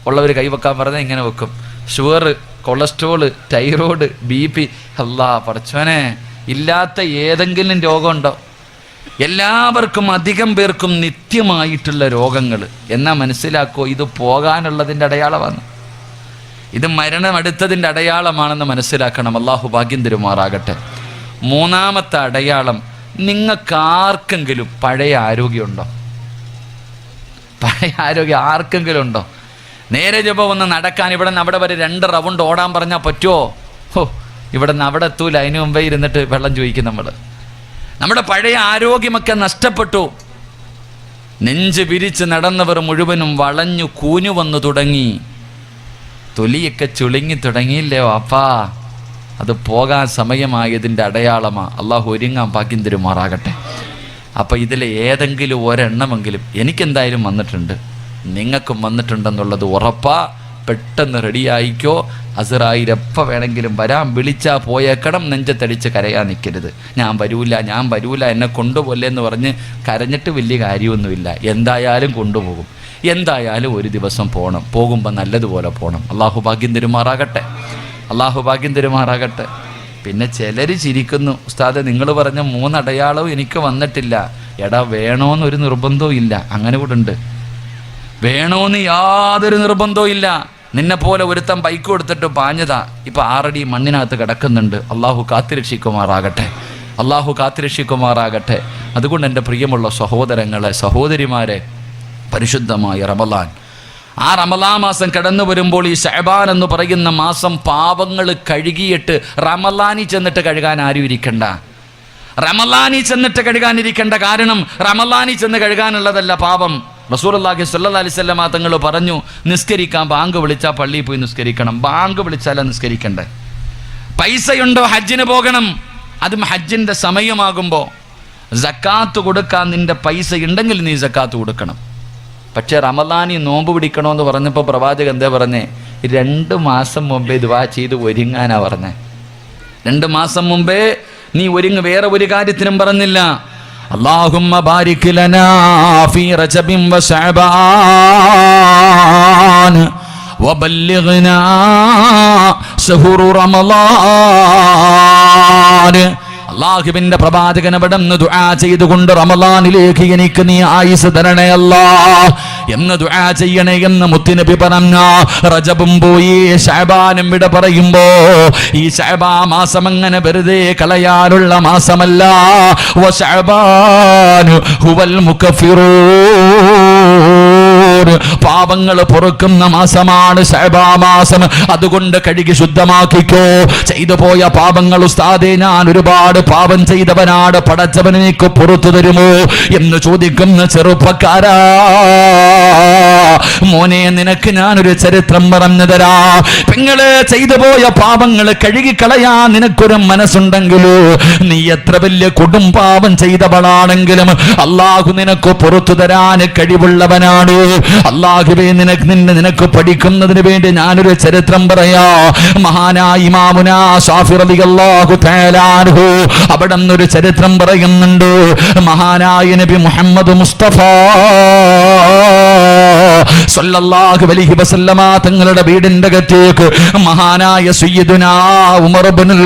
ഉള്ളവർ കൈവെക്കാൻ പറഞ്ഞാൽ ഇങ്ങനെ വെക്കും. Sugar, cholesterol, thyroid, BP. അല്ലാ പടച്ചോനെ, ഇല്ലാത്ത ഏതെങ്കിലും രോഗമുണ്ടോ? എല്ലാവർക്കും, അധികം പേർക്കും നിത്യമായിട്ടുള്ള രോഗങ്ങൾ. എന്നാൽ മനസ്സിലാക്കോ, ഇത് പോകാനുള്ളതിൻ്റെ അടയാളമാണ്, ഇത് മരണം അടുത്തതിൻ്റെ അടയാളമാണെന്ന് മനസ്സിലാക്കണം. അള്ളാഹു ഭാഗ്യം തരുമാറാകട്ടെ. മൂന്നാമത്തെ അടയാളം, നിങ്ങൾക്കാർക്കെങ്കിലും പഴയ ആരോഗ്യമുണ്ടോ? പഴയ ആരോഗ്യം ആർക്കെങ്കിലും ഉണ്ടോ? നേരെ ചൊവ്വ ഒന്ന് നടക്കാൻ ഇവിടെ നിന്ന് അവിടെ വരെ 2 റൗണ്ട് ഓടാൻ പറഞ്ഞാൽ പറ്റുമോ? ഇവിടെ നിന്ന് അവിടെ എത്തൂല. അതിന് മുമ്പേ ഇരുന്നിട്ട് വെള്ളം ചോദിക്കും നമ്മൾ. നമ്മുടെ പഴയ ആരോഗ്യമൊക്കെ നഷ്ടപ്പെട്ടു. നെഞ്ച് വിരിച്ച് നടന്നവർ മുഴുവനും വളഞ്ഞു കൂഞ്ഞു വന്നു തുടങ്ങി. തൊലിയൊക്കെ ചുളുങ്ങി തുടങ്ങിയില്ലേ വാപ്പാ? അത് പോകാൻ സമയമായതിൻ്റെ അടയാളമാണ്. അള്ളാഹു ഒരുങ്ങാൻ ഭാഗ്യം തരുമാറാകട്ടെ. അപ്പം ഇതിൽ ഏതെങ്കിലും ഒരെണ്ണമെങ്കിലും എനിക്കെന്തായാലും വന്നിട്ടുണ്ട്, നിങ്ങൾക്കും വന്നിട്ടുണ്ടെന്നുള്ളത് ഉറപ്പാ. പെട്ടെന്ന് റെഡിയായിക്കോ. അസ്റായിൽ എപ്പോൾ വേണമെങ്കിലും വരാം. വിളിച്ചാൽ പോയേക്കണം. നെഞ്ചത്തടിച്ച് കരയാൻ നിൽക്കരുത്. ഞാൻ വരൂല എന്നെ കൊണ്ടുപോലെ എന്ന് പറഞ്ഞ് കരഞ്ഞിട്ട് വലിയ കാര്യമൊന്നുമില്ല. എന്തായാലും കൊണ്ടുപോകും. എന്തായാലും ഒരു ദിവസം പോകണം. പോകുമ്പോൾ നല്ലതുപോലെ പോകണം. അള്ളാഹു ഭാഗ്യം തരുമാറാകട്ടെ. പിന്നെ ചിലർ ചിരിക്കുന്നു, ഉസ്താദെ നിങ്ങൾ പറഞ്ഞ 3 അടയാളവും എനിക്ക് വന്നിട്ടില്ല. എടാ, വേണോന്നൊരു നിർബന്ധവും ഇല്ല. അങ്ങനെ കൂടെ ഉണ്ട്. വേണോന്ന് യാതൊരു നിർബന്ധവും ഇല്ല. നിന്നെപ്പോലെ ഒരുത്തൻ ബൈക്ക് കൊടുത്തിട്ട് പാഞ്ഞതാ, ഇപ്പം 6 അടി മണ്ണിനകത്ത് കിടക്കുന്നുണ്ട്. അള്ളാഹു കാത്തിരക്ഷിക്കുമാറാകട്ടെ. അതുകൊണ്ട് എൻ്റെ പ്രിയമുള്ള സഹോദരങ്ങളെ, സഹോദരിമാരെ, പരിശുദ്ധമായ റമളാൻ, ആ റമളാൻ മാസം കടന്നു വരുമ്പോൾ ഈ ശഅബാൻ എന്ന് പറയുന്ന മാസം പാപങ്ങൾ കഴുകിയിട്ട് റമളാനിൽ ചെന്നിട്ട് കഴുകാൻ ആരും ഇരിക്കണ്ട. കാരണം റമളാനിൽ ചെന്ന് കഴുകാനുള്ളതല്ല പാപം. റസൂലുള്ളാഹി സ്വല്ലല്ലാഹി അലൈഹി വസല്ലം തങ്ങൾ പറഞ്ഞു, നിസ്കരിക്കാൻ ബാങ്ക് വിളിച്ചാൽ പള്ളിയിൽ പോയി നിസ്കരിക്കണം. ബാങ്ക് വിളിച്ചാലാണ് നിസ്കരിക്കണ്ടേ. പൈസയുണ്ടോ? ഹജ്ജിന് പോകണം. അതും ഹജ്ജിൻ്റെ സമയമാകുമ്പോൾ സക്കാത്ത് കൊടുക്കാൻ നിൻ്റെ പൈസ ഉണ്ടെങ്കിൽ നീ സക്കാത്ത് കൊടുക്കണം. പക്ഷേ റമളാനിൽ നോമ്പ് പിടിക്കണമെന്ന് പറഞ്ഞപ്പോൾ പ്രവാചകൻ എന്താ പറഞ്ഞേ? 2 മാസം മുമ്പേ ദുആ ചെയ്ത് ഒരുങ്ങാനാ പറഞ്ഞേ. 2 മാസം മുമ്പേ നീ ഒരുങ്ങ്. വേറെ ഒരു കാര്യത്തിനും പറഞ്ഞില്ല. അല്ലാഹുമ്മ ബാരിക് ലനാ ഫീ റജബിൻ വ ശഅബാൻ വബല്ലിഗ്നാ ശഹ്റു റമളാൻ. അല്ലാഹുവിന്റെ പ്രവാചകൻ അവിടെ നിന്ന് ദുആ ചെയ്തുകൊണ്ട് റമളാനിലേക്ക് എനിക്ക് നീ ആയുസ് തരണേ അല്ലാഹ് എന്ന് ദുആ ചെയ്യണേ എന്ന് മുത്തുനബി പറഞ്ഞ. റജബും പോയി, ശഅബാനും വിട പറയുമ്പോ ഈ ശഅബാൻ മാസം അങ്ങനെ വെറുതെ കളയാനുള്ള മാസമല്ല. വ ശഅബാൻ ഹുവൽ മുകഫിറൂൻ, പാപങ്ങൾ പൊറുക്കുന്ന മാസമാണ് ശഅബാൻ മാസം. അതുകൊണ്ട് കഴുകി ശുദ്ധമാക്കിക്കോ. ചെയ്തു പോയ പാപങ്ങൾ, ഉസ്താദേ ഞാൻ ഒരുപാട് പാപം ചെയ്തവനാണ്, പടച്ചവൻ എനിക്ക് പുറത്തു തരുമോ എന്ന് ചോദിക്കുന്ന ചെറുപ്പക്കാരാ, മോനെ നിനക്ക് ഞാനൊരു ചരിത്രം പറഞ്ഞു തരാ. പെങ്ങള്, ചെയ്തു പോയ പാപങ്ങൾ കഴുകിക്കളയാൻ നിനക്കൊരു മനസ്സുണ്ടെങ്കിലോ, നീ എത്ര വലിയ കൊടും പാപം ചെയ്തവളാണെങ്കിലും അള്ളാഹു നിനക്ക് പുറത്തു തരാൻ കഴിവുള്ളവനാണ്. അള്ളാഹുവേ, നിനക്ക് പഠിക്കുന്നതിന് വേണ്ടി ഞാനൊരു ചരിത്രം പറയാ. മഹാനായ ഇമാമുനാ ശാഫി റളിയല്ലാഹു തആല അൻഹു അവിടെ നിന്നൊരു ചരിത്രം പറയുന്നുണ്ട്. മഹാനായ നബി മുഹമ്മദ് മുസ്തഫ സല്ലല്ലാഹു അലൈഹി വസല്ലമ തങ്ങളുടെ വീടിന്റെ അകത്തേക്ക് മഹാനായ സയ്യിദുനാ ഉമർ ഇബ്നുൽ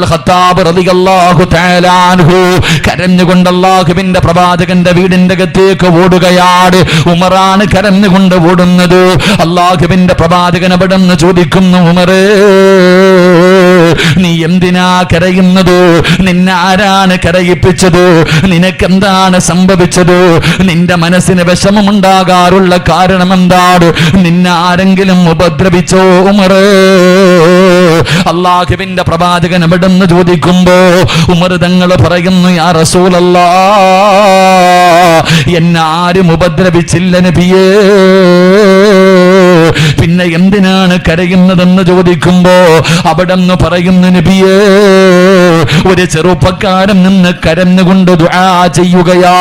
ഖത്താബ് റളിയല്ലാഹു തആല അൻഹു കരഞ്ഞുകൊണ്ട് അല്ലാഹുവിന്റെ പ്രവാചകന്റെ വീടിന്റെ അകത്തേക്ക് ഓടുകയാണ്. ഉമറാണ് കരഞ്ഞുകൊണ്ട് ഓടുന്നത്. അല്ലാഹുവിന്റെ പ്രവാചകൻ അവിടെ നിന്ന് ചോദിക്കുന്നു, ഉമറേ, നീ എന്തിനാ കരയുന്നത്? നിന്നെ ആരാണ് കരയിപ്പിച്ചത്? നിനക്കെന്താണ് സംഭവിച്ചത്? നിന്റെ മനസ്സിന് വിഷമമുണ്ടാകാറുള്ള കാരണം എന്താണ്? നിന്നെ ആരെങ്കിലും ഉപദ്രവിച്ചോ ഉമറേ? അല്ലാഹുവിന്റെ പ്രവാചകൻ അവിടെ നിന്ന് ചോദിക്കുമ്പോ ഉമർ തങ്ങൾ പറയുന്നു, യാ റസൂലല്ലാഹ്, എന്നെ ആരും ഉപദ്രവിച്ചില്ല നബിയേ. പിന്നെ എന്തിനാണ് കരയുന്നതെന്ന് ചോദിക്കുമ്പോ അവിടെ നിന്ന് പറയുന്നു, നബിയേ, ഒരു ചെറുപ്പക്കാരൻ നിന്ന് കരഞ്ഞുകൊണ്ട് ദുആ ചെയ്യുകയാ.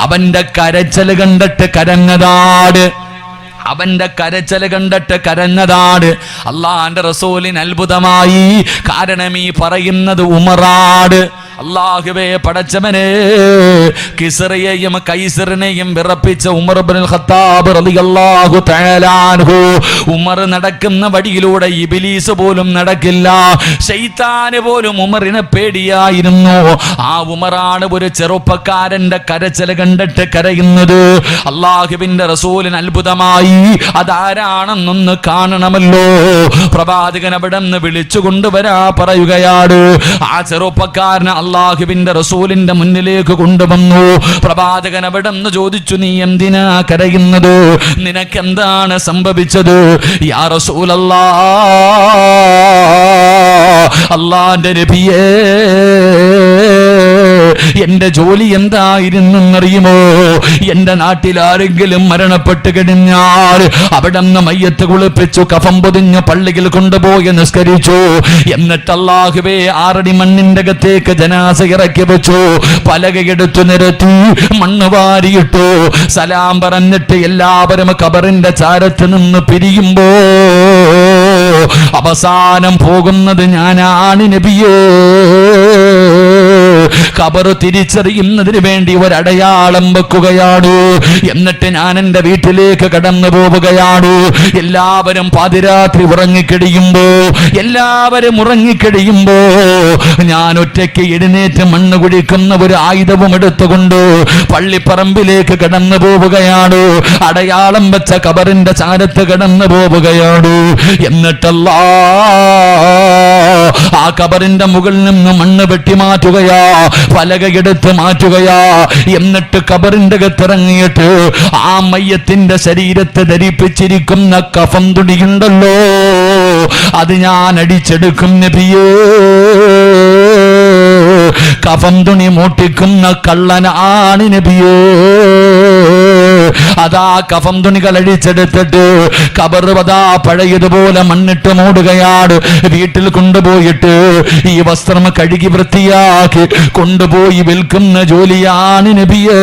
അവന്റെ കരച്ചൽ കണ്ടിട്ട് കരഞ്ഞതാണ്. അള്ളാന്റെ റസൂലിന് അത്ഭുതമായി. കാരണം ഈ പറയുന്നത് ഉമറാട്. അല്ലാഹുവേ പടച്ചവനെ, കിസ്റയെയും കൈസറിനെയും വിറപ്പിച്ച ഉമർ ഇബ്നുൽ ഖത്താബ് റളിയല്ലാഹു തആല അൻഹു, ഉമർ നടക്കുന്ന വഴിയിലൂടെ ഇബ്ലീസ് പോലും നടക്കില്ല, ശൈത്താന് പോലും ഉമറിനെ പേടിയായിരുന്നു. ആ ഉമറാണ് ഒരു ചെറുപ്പക്കാരന്റെ കരച്ചിൽ കണ്ടിട്ട് കരയുന്നത്. അല്ലാഹുവിന്റെ റസൂലിന് അത്ഭുതമായി, അതാരാണെന്നൊന്ന് കാണണമല്ലോ. പ്രവാചകൻ അവിടെ നിന്ന് വിളിച്ചു കൊണ്ടുവരാ പറയുകയാണ്. ആ ചെറുപ്പക്കാരനെ അല്ലാഹുവിന്റെ റസൂലിന്റെ മുന്നിലേക്ക് കൊണ്ടുവന്നു. പ്രവാചകൻ അവിടെ നിന്ന് ചോദിച്ചു, നീ എന്തിനാ കരയുന്നത്? നിനക്കെന്താണ് സംഭവിച്ചത്? യാ റസൂലല്ലാഹ്, അല്ലാഹുവിന്റെ നബിയേ, എന്റെ ജോലി എന്തായിരുന്നെന്നറിയുമോ? എന്റെ നാട്ടിൽ ആരെങ്കിലും മരണപ്പെട്ട് കഴിഞ്ഞാൽ അവിടെ നിന്ന് മയ്യത്ത് കുളിപ്പിച്ചു, കഫം പൊതിഞ്ഞ് പള്ളിയിൽ കൊണ്ടുപോയി നിസ്കരിച്ചു. എന്നിട്ട് അല്ലാഹുവേ 6 അടി മണ്ണിന്റെ അകത്തേക്ക് ജനാസ ഇറക്കി വെച്ചു, പലകയെടുത്തു നിരത്തി, മണ്ണ് വാരിയിട്ടു, സലാം പറഞ്ഞിട്ട് എല്ലാവരും ഖബറിന്റെ ചാരത്ത് നിന്ന് പിരിയുമ്പോ അവസാനം പോകുന്നത് ഞാനാണ് നബിയേ. ഖബർ തിരിച്ചറിയുന്നതിന് വേണ്ടി ഒരടയാളം വെക്കുകയാണ്. എന്നിട്ട് ഞാൻ എൻ്റെ വീട്ടിലേക്ക് കടന്നു പോവുകയാണ്. എല്ലാവരും പാതിരാത്രി ഉറങ്ങിക്കഴിയുമ്പോ ഞാൻ ഒറ്റയ്ക്ക് എഴുന്നേറ്റ് മണ്ണ് കുഴിക്കുന്ന ഒരു ആയുധവും എടുത്തുകൊണ്ട് പള്ളിപ്പറമ്പിലേക്ക് കടന്നു പോവുകയാണ്. അടയാളം വെച്ച ഖബറിന്റെ ചാരത്ത് കടന്നു പോവുകയാണ്. എന്നിട്ടല്ലാ ആ ഖബറിന്റെ മുകളിൽ നിന്ന് മണ്ണ് വെട്ടി മാറ്റുകയാ, പലകയെടുത്ത് മാറ്റുകയാ. എന്നിട്ട് ഖബറിന്റെ അകത്തിറങ്ങിയിട്ട് ആ മയ്യത്തിന്റെ ശരീരത്തെ ധരിപ്പിച്ചിരിക്കുന്ന കഫം തുണിയുണ്ടല്ലോ, അത് ഞാൻ അടിച്ചെടുക്കും നബിയേ. കഫം തുണി മൂട്ടിക്കുന്ന കള്ളനാണ് നബിയേ. അതാ കഫം തുണികൾ അടിച്ചെടുത്തിട്ട് ഖബർ അതാ പഴയതുപോലെ മണ്ണിട്ട് മൂടുകയാണ്. വീട്ടിൽ കൊണ്ടുപോയിട്ട് ഈ വസ്ത്രം കഴുകി വൃത്തിയാക്കി കൊണ്ടുപോയി വിൽക്കുന്ന ജോലിയാണ് നബിയേ.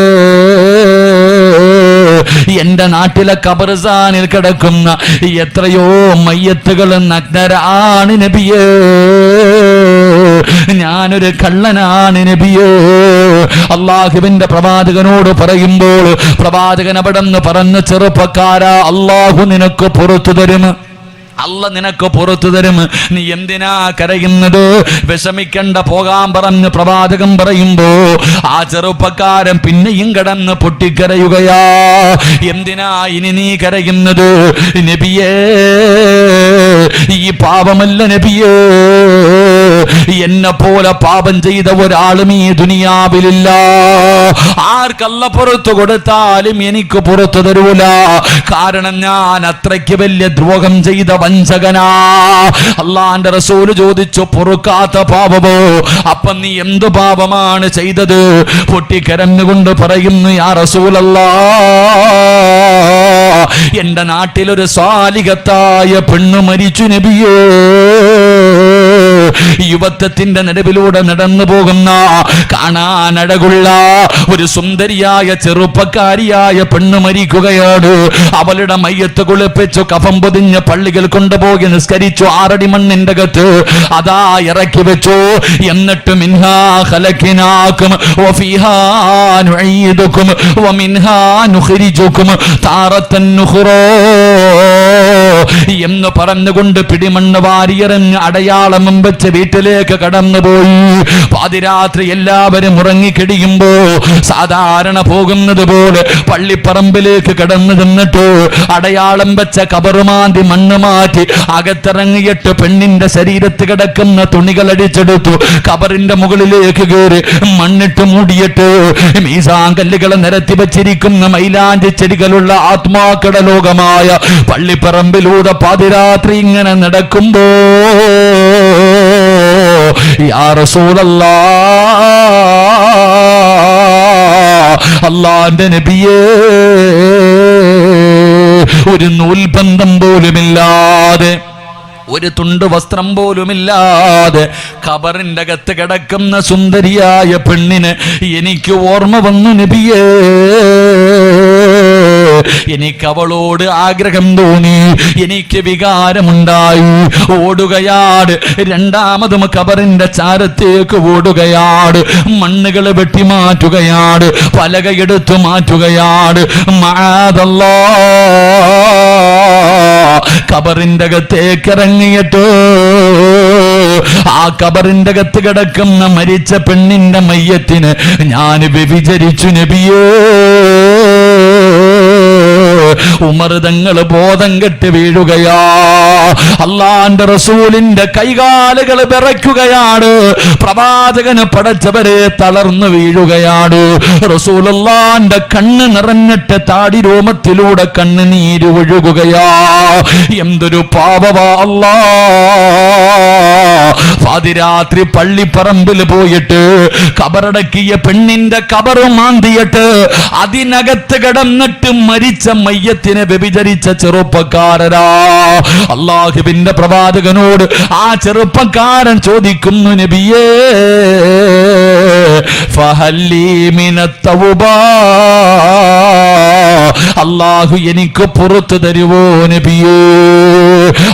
എന്റെ നാട്ടിലെ ഖബർസ്ഥാനിൽ കിടക്കുന്ന എത്രയോ മയ്യത്തുകൾ നഗ്നരാണ് നബിയേ. ഞാനൊരു കള്ളനാണ് നബിയേ. അല്ലാഹുവിന്റെ പ്രവാചകനോട് പറയുമ്പോൾ പ്രവാചകൻ അവിടെ നിന്ന് പറഞ്ഞു, ചെറുപ്പക്കാരാ, അല്ലാഹു നിനക്ക് പുറത്തു തരും, അല്ല നിനക്ക് പുറത്തു തരും. നീ എന്തിനാ കരയുന്നത്? വിഷമിക്കണ്ട, പോകാൻ പറഞ്ഞ് പ്രവാചകൻ പറയുമ്പോ ആ ചെറുപ്പക്കാരൻ പിന്നെയും കടന്ന് പൊട്ടിക്കരയുകയാ. എന്തിനാ ഇനി നീ കരയുന്നത്? നബിയേ, ഈ പാപമല്ല നബിയേ, എന്നെ പോലെ പാപം ചെയ്ത ഒരാളും ഈ ദുനിയാവിലില്ല. ആർക്കല്ല പുറത്തു കൊടുത്താലും എനിക്ക് പുറത്തു തരൂല. കാരണം ഞാൻ അത്രയ്ക്ക് വലിയ ദ്രോഹം ചെയ്ത വഞ്ചകനാ. അള്ളാന്റെ റസൂല് ചോദിച്ചു, പൊറുക്കാത്ത പാപമോ? അപ്പം നീ എന്തു പാപമാണ് ചെയ്തത്? പൊട്ടിക്കരഞ്ഞുകൊണ്ട് പറയുന്നു, യാ റസൂലല്ലാഹ്, എന്റെ നാട്ടിലൊരു സാലിഹത്തായ പെണ്ണു മരിച്ചു നബിയേ. യുവത്വത്തിന്റെ നടുവിലൂടെ നടന്നു പോകുന്ന കാണാനഴകുള്ള ഒരു സുന്ദരിയായ ചെറുപ്പക്കാരിയായ പെണ്ണ് മരിക്കുകയാണ്. അവളുടെ മയ്യത്ത് കുളിപ്പിച്ചു, കഫം പൊതിഞ്ഞ് പള്ളികൾ കൊണ്ടുപോയി നിസ്കരിച്ചു. 6 അടി മണ്ണിന്റെ അകത്ത് അതാ ഇറക്കി വെച്ചു. എന്നിട്ട് മിൻഹാ ഖലഖനാകും വഫീഹാ നുഈദുകും വമിൻഹാ നുഖ്രിജുകും താറത്തൻ നുഖ്റാ എന്ന് പറഞ്ഞുകൊണ്ട് പിടിമണ്ണ് വാരിയെറിഞ്ഞ് അടയാളം വെച്ച് വീട്ടിലേക്ക് കടന്നുപോയി. പാതിരാത്രി എല്ലാവരും ഉറങ്ങിക്കിടിയുമ്പോ സാധാരണ പോകുന്നത് പോലെ പള്ളിപ്പറമ്പിലേക്ക് കടന്നു ചെന്നിട്ട് അടയാളം വെച്ച കബറുമാന്തി മണ്ണ് മാറ്റി അകത്തിറങ്ങിയിട്ട് പെണ്ണിന്റെ ശരീരത്ത് കിടക്കുന്ന തുണികൾ അടിച്ചെടുത്തു. കബറിന്റെ മുകളിലേക്ക് കയറി മണ്ണിട്ട് മൂടിയിട്ട് മീസാങ്കല്ലുകളെ നിരത്തി വച്ചിരിക്കുന്ന മൈലാഞ്ചി ചെടികളുള്ള ആത്മാക്കളുടെ ലോകമായ പള്ളിപ്പറമ്പിലൂടെ പാതിരാത്രി ഇങ്ങനെ നടക്കുമ്പോ യാ റസൂലല്ലാഹ്, അല്ലാഹുവിന്റെ നബിയേ, ഒരു നൂൽബന്ധം പോലുമില്ലാതെ, ഒരു തുണ്ട് വസ്ത്രം പോലുമില്ലാതെ ഖബറിന്റെ അകത്ത് കിടക്കുന്ന സുന്ദരിയായ പെണ്ണിന് എനിക്ക് ഓർമ്മ വന്നു നബിയേ. എനിക്ക് അവളോട് ആഗ്രഹം തോന്നി, എനിക്ക് വികാരമുണ്ടായി. ഓടുകയാണ്, രണ്ടാമതും ഖബറിന്റെ ചാരത്തേക്ക് ഓടുകയാണ്. മണ്ണുകൾ വെട്ടി മാറ്റുകയാണ്, പലകയെടുത്തു മാറ്റുകയാണ്. ഖബറിന്റെ അകത്തേക്ക് ഇറങ്ങിയിട്ട് ആ ഖബറിന്റെ അകത്ത് കിടക്കുന്ന മരിച്ച പെണ്ണിന്റെ മയ്യത്തിന് ഞാൻ വ്യഭിചരിച്ചു നബിയേ. ഉമർ തങ്ങൾ ബോധം കെട്ട് വീഴുകയാ. അള്ളാന്റെ റസൂലിന്റെ കൈകാലുകൾ വിറയ്ക്കുകയാണ്. പ്രവാചകന് പടച്ചവരെ തളർന്നു വീഴുകയാണ്. റസൂലുള്ളാന്റെ കണ്ണ് നിറഞ്ഞിട്ട് താടി രോമത്തിലൂടെ കണ്ണുനീര് ഒഴുകുകയാ. എന്തൊരു പാപവാ അല്ലാ. പാതിരാത്രി പള്ളിപ്പറമ്പിൽ പോയിട്ട് കബറടക്കിയ പെണ്ണിന്റെ കബറ് മാന്തിയിട്ട് അതിനകത്ത് കിടന്നിട്ട് മരിച്ച മയ്യത്തിനെ വ്യഭിചരിച്ച ചെറുപ്പക്കാരനാ. അല്ലാഹുവിന്റെ പ്രവാചകനോട് ആ ചെറുപ്പക്കാരൻ ചോദിക്കുന്നു, നബിയേ ഫഹല്ലി മിനത് തൗബാ, അല്ലാഹു എനിക്ക് പുറത്തു തരുവോ നബിയേ,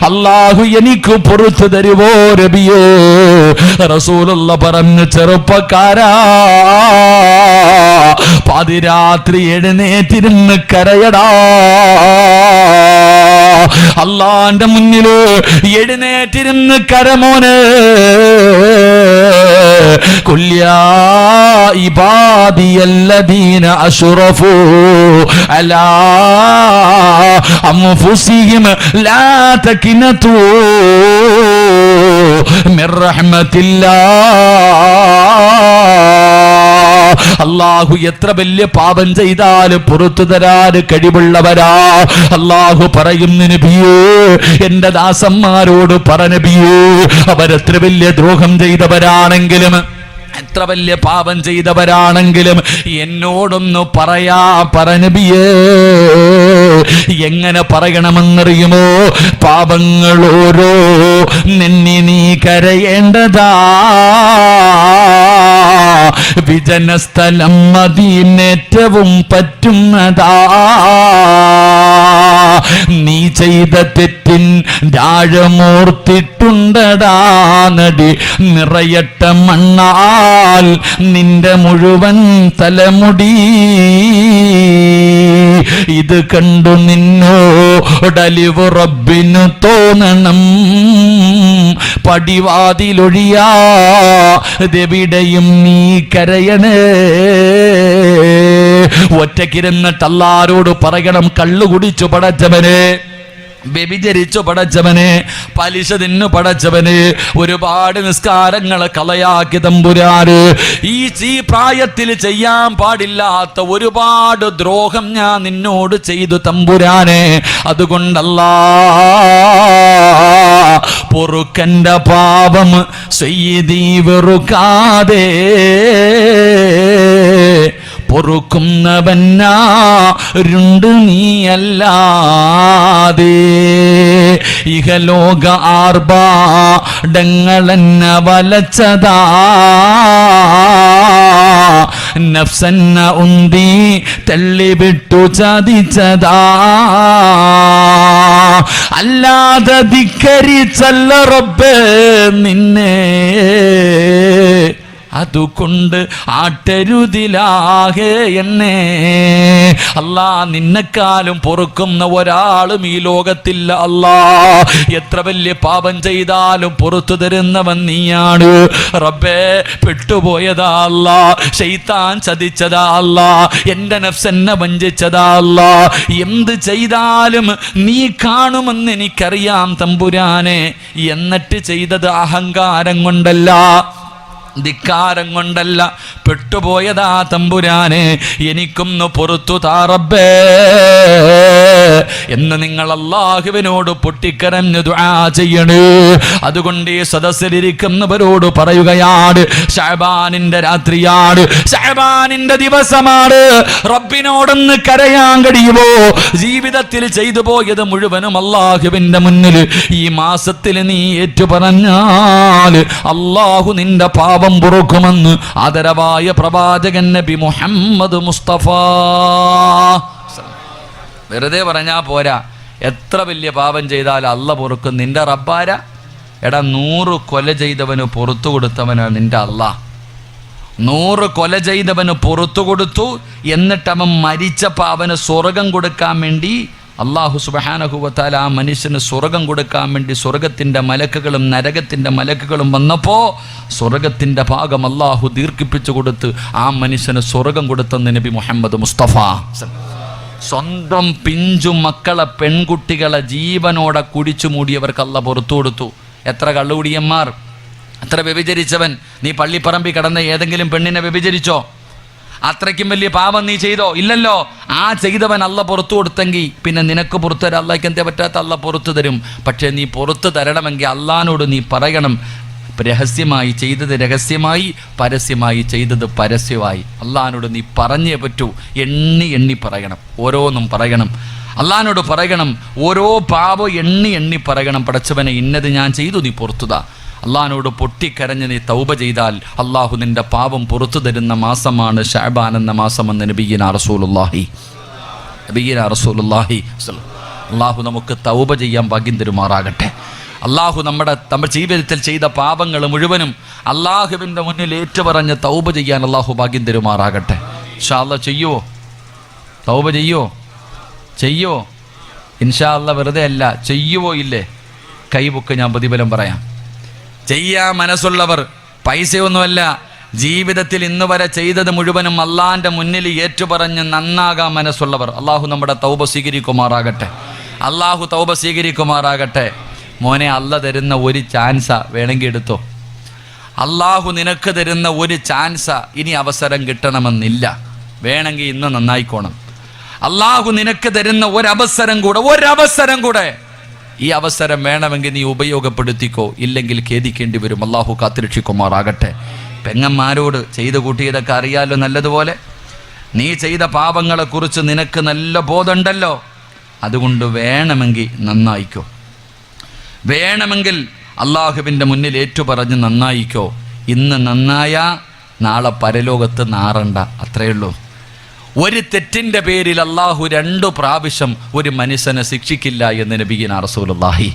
അല്ലാഹു എനിക്ക് പുറത്തു തരുവോ നബിയേ. റസൂലുള്ള പറഞ്ഞു, ചെറുപ്പക്കാരാ, പാതിരാത്രി എഴുന്നേറ്റിരുന്ന് കരയടാ. അള്ളാന്റെ മുന്നില് എഴുന്നേറ്റിരുന്ന് കരമോന്. കുല്യാ ഇബാദിയല്ലദീന അശ്റഫൂ അലാ അൻഫുസിഹിം ലാ തഖ്നതൂ മിർ റഹ്മത്തില്ലാഹ്. അല്ലാഹു എത്ര വലിയ പാപം ചെയ്താലും പുറത്തു തരാൻ കഴിവുള്ളവരാ. അല്ലാഹു പറയുന്നു, നബിയേ എന്റെ ദാസന്മാരോട് പറ നബിയേ, അവരെത്ര വലിയ ദ്രോഹം ചെയ്തവരാണെങ്കിലും എത്ര വലിയ പാപം ചെയ്തവരാണെങ്കിലും എന്നോടൊന്നു പറ നബിയേ. എങ്ങനെ പറയണമെന്നറിയുമോ? പാപങ്ങൾ ഓരോ നിന്നി നീ കരയേണ്ടതാ. വിജനസ്ഥലം മദീനേറ്റവും പറ്റുന്നതാ. നീ ചെയ്ത തെറ്റിൻ രാഴമോർത്തിട്ടുണ്ടടാ നടി. നിറയട്ട മണ്ണാൽ നിന്റെ മുഴുവൻ തലമുടി. ഇത് കണ്ടു നിന്നോടലിവ് റബ്ബിനു തോന്നണം. പടിവാതിലൊഴിയാതെവിടെയും നീ കരയണേ. ഒറ്റക്കിരുന്നിട്ട് അല്ലാഹുവോട് പറയണം, കള്ളു കുടിച്ചു പടച്ചവനെ, വ്യഭിചരിച്ചു പടച്ചവനെ, പലിശ തിന്നു പടച്ചവനെ, ഒരുപാട് നിസ്കാരങ്ങളെ കളയാക്കി തമ്പുരാന്. ഈ പ്രായത്തിൽ ചെയ്യാൻ പാടില്ലാത്ത ഒരുപാട് ദ്രോഹം ഞാൻ നിന്നോട് ചെയ്തു തമ്പുരാനെ. അതുകൊണ്ടല്ലാ പൊറുക്കന്റെ പാപം സയ്യിദീ വെറുക്കാതെ പൊറുക്കുന്നവനാരുണ്ട് നീയല്ലാതെ. ഇഹലോക ആർഭാടങ്ങളെന്ന വലച്ചതാ. നഫ്സന്ന ഉന്തി തള്ളിവിട്ടു ചതിച്ചതാ. അല്ലാതെ ധിക്കരിച്ചല്ല റബ്ബേ നിന്നെ. അതുകൊണ്ട് ആട്ടരുതിലാകെ എന്നെ. അല്ലാ, നിന്നെക്കാളും പൊറുക്കുന്ന ഒരാളും ഈ ലോകത്തില്ല. അല്ലാ, എത്ര വലിയ പാപം ചെയ്താലും പുറത്തു തരുന്നവൻ നീയാണ് റബ്ബേ. പെട്ടുപോയതാ അല്ലാ, ശൈത്താൻ ചതിച്ചതാ അല്ലാ, എന്റെ നഫ്സ് എന്നെ വഞ്ചിച്ചതാ അല്ലാ. എന്ത് ചെയ്താലും നീ കാണുമെന്ന് എനിക്കറിയാം തമ്പുരാനെ. എന്നിട്ട് ചെയ്തത് അഹങ്കാരം കൊണ്ടല്ല, ധിക്കാരം കൊണ്ടല്ല. പെട്ടുപോയതാ തമ്പുരാനെ, എനിക്കൊന്ന് പുറത്തു താ റബ്ബേ എന്ന് നിങ്ങൾ അല്ലാഹുവിനോട് പൊട്ടിക്കരഞ്ഞു ദുആ ചെയ്യണേ. അതുകൊണ്ട് ഈ സദസ്സിലിരിക്കുന്നവരോട് പറയുകയാണ്, ശഅബാനിന്റെ രാത്രിയാണ്, ശഅബാനിന്റെ ദിവസമാണ്. റബ്ബിനോടൊന്ന് കരയാൻ കഴിയുമോ? ജീവിതത്തിൽ ചെയ്തു പോയത് മുഴുവനും അല്ലാഹുവിന്റെ മുന്നിൽ ഈ മാസത്തിൽ നീ ഏറ്റുപറഞ്ഞാൽ അല്ലാഹു നിന്റെ പാപം പൊറുക്കുമെന്ന് ആദരവായ പ്രവാചകൻ നബി മുഹമ്മദ് മുസ്തഫ. വെറുതെ പറഞ്ഞാൽ പോരാ. എത്ര വലിയ പാപം ചെയ്താലും അല്ല പൊറുക്കും. നിന്റെ റബ്ബാര? എടാ 100 കൊല ചെയ്തവന് പുറത്തു കൊടുത്തവനാണ് നിന്റെ അല്ലാ. 100 കൊല ചെയ്തവന് പുറത്തു കൊടുത്തു. എന്നിട്ടവൻ മരിച്ചപ്പോൾ അവന് സ്വർഗം കൊടുക്കാൻ വേണ്ടി അല്ലാഹു സുബ്ഹാനഹു വ തആല ആ മനുഷ്യന് സ്വർഗം കൊടുക്കാൻ വേണ്ടി സ്വർഗത്തിൻ്റെ മലക്കുകളും നരകത്തിൻ്റെ മലക്കുകളും വന്നപ്പോൾ സ്വർഗത്തിൻ്റെ ഭാഗം അല്ലാഹു ദീർഘിപ്പിച്ചു കൊടുത്ത് ആ മനുഷ്യന് സ്വർഗം കൊടുത്തെന്ന് നബി മുഹമ്മദ് മുസ്തഫ. സ്വന്തം പിഞ്ചു മക്കളെ പെൺകുട്ടികളെ ജീവനോടെ കുടിച്ചു മൂടിയവർക്ക് അല്ല പുറത്തു കൊടുത്തു. എത്ര കള്ളുകുടിയന്മാർ, എത്ര വ്യഭിചരിച്ചവൻ. നീ പള്ളിപ്പറമ്പിൽ കിടന്ന ഏതെങ്കിലും പെണ്ണിനെ വ്യഭിചരിച്ചോ? അത്രയ്ക്കും വലിയ പാപം നീ ചെയ്തോ? ഇല്ലല്ലോ. ആ ചെയ്തവൻ അല്ല പുറത്തു കൊടുത്തെങ്കിൽ പിന്നെ നിനക്ക് പുറത്തു തരാം. അള്ളാഹ്ക്ക് എന്തേ പറ്റാത്ത? അല്ല പുറത്തു തരും. പക്ഷേ നീ പുറത്തു തരണമെങ്കിൽ അള്ളാഹിനോട് നീ പറയണം, രഹസ്യമായി ചെയ്തത് രഹസ്യമായി, പരസ്യമായി ചെയ്തത് പരസ്യമായി. അള്ളാഹിനോട് നീ പറഞ്ഞേ പറ്റൂ. എണ്ണി എണ്ണി പറയണം, ഓരോന്നും പറയണം. അള്ളാഹിനോട് പറയണം, ഓരോ പാപം എണ്ണി എണ്ണി പറയണം. പടച്ചവനെ ഇന്നത് ഞാൻ ചെയ്തു, നീ പുറത്തുതാ. അള്ളാഹിനോട് പൊട്ടിക്കരഞ്ഞ് നീ തൗബ ചെയ്താൽ അള്ളാഹു നിന്റെ പാപം പുറത്തു തരുന്ന മാസമാണ് ശഅബാൻ എന്ന മാസമെന്ന് നബിയ്യനാ റസൂലുള്ളാഹി. അള്ളാഹു നമുക്ക് തൗബ ചെയ്യാൻ ഭാഗ്യം തരുമാറാകട്ടെ. അള്ളാഹു നമ്മുടെ ജീവിതത്തിൽ ചെയ്ത പാപങ്ങൾ മുഴുവനും അള്ളാഹുവിൻ്റെ മുന്നിൽ ഏറ്റുപറഞ്ഞ് തൗബ ചെയ്യാൻ അള്ളാഹു ഭാഗ്യം തരുമാറാകട്ടെ. ഇൻഷാ അല്ലാഹ് ചെയ്യുമോ? തൗബ ചെയ്യോ? ഇൻഷാ അല്ലാഹ് വെറുതെ അല്ല, ചെയ്യുവോ ഇല്ലേ? കൈബുക്ക് ഞാൻ പ്രതിഫലം പറയാം. ചെയ്യാൻ മനസ്സുള്ളവർ, പൈസയൊന്നുമല്ല, ജീവിതത്തിൽ ഇന്ന് വരെ ചെയ്തത് മുഴുവനും അള്ളാഹിൻ്റെ മുന്നിൽ ഏറ്റുപറഞ്ഞ് നന്നാകാൻ മനസ്സുള്ളവർ അള്ളാഹു നമ്മുടെ തൗബ സ്വീകരിക്കുമാറാകട്ടെ. അള്ളാഹു തൗബ സ്വീകരിക്കുമാറാകട്ടെ. മോനെ, അല്ല തരുന്ന ഒരു ചാൻസാ, വേണമെങ്കിൽ എടുത്തോ. അള്ളാഹു നിനക്ക് തരുന്ന ഒരു ചാൻസാ, ഇനി അവസരം കിട്ടണമെന്നില്ല. വേണമെങ്കിൽ ഇന്ന് നന്നായിക്കോണം. അള്ളാഹു നിനക്ക് തരുന്ന ഒരവസരം കൂടെ ഈ അവസരം വേണമെങ്കിൽ നീ ഉപയോഗപ്പെടുത്തിക്കോ, ഇല്ലെങ്കിൽ ഖേദിക്കേണ്ടി വരും. അള്ളാഹു കാത്തുരക്ഷിക്കുമാറാകട്ടെ. പെങ്ങന്മാരോട് ചെയ്തു കൂട്ടിയതൊക്കെ അറിയാലോ നല്ലതുപോലെ. നീ ചെയ്ത പാപങ്ങളെക്കുറിച്ച് നിനക്ക് നല്ല ബോധമുണ്ടല്ലോ. അതുകൊണ്ട് വേണമെങ്കിൽ നന്നായിക്കോ, വേണമെങ്കിൽ അള്ളാഹുവിൻ്റെ മുന്നിൽ ഏറ്റുപറഞ്ഞ് നന്നായിക്കോ. ഇന്ന് നന്നായ നാളെ പരലോകത്ത് നാറണ്ട, അത്രയേ ഉള്ളൂ. ഒരു തെറ്റിൻ്റെ പേരിൽ അള്ളാഹു 2 പ്രാവശ്യം ഒരു മനുഷ്യനെ ശിക്ഷിക്കില്ല എന്ന് നബിയ്യനാ റസൂലുള്ളാഹി.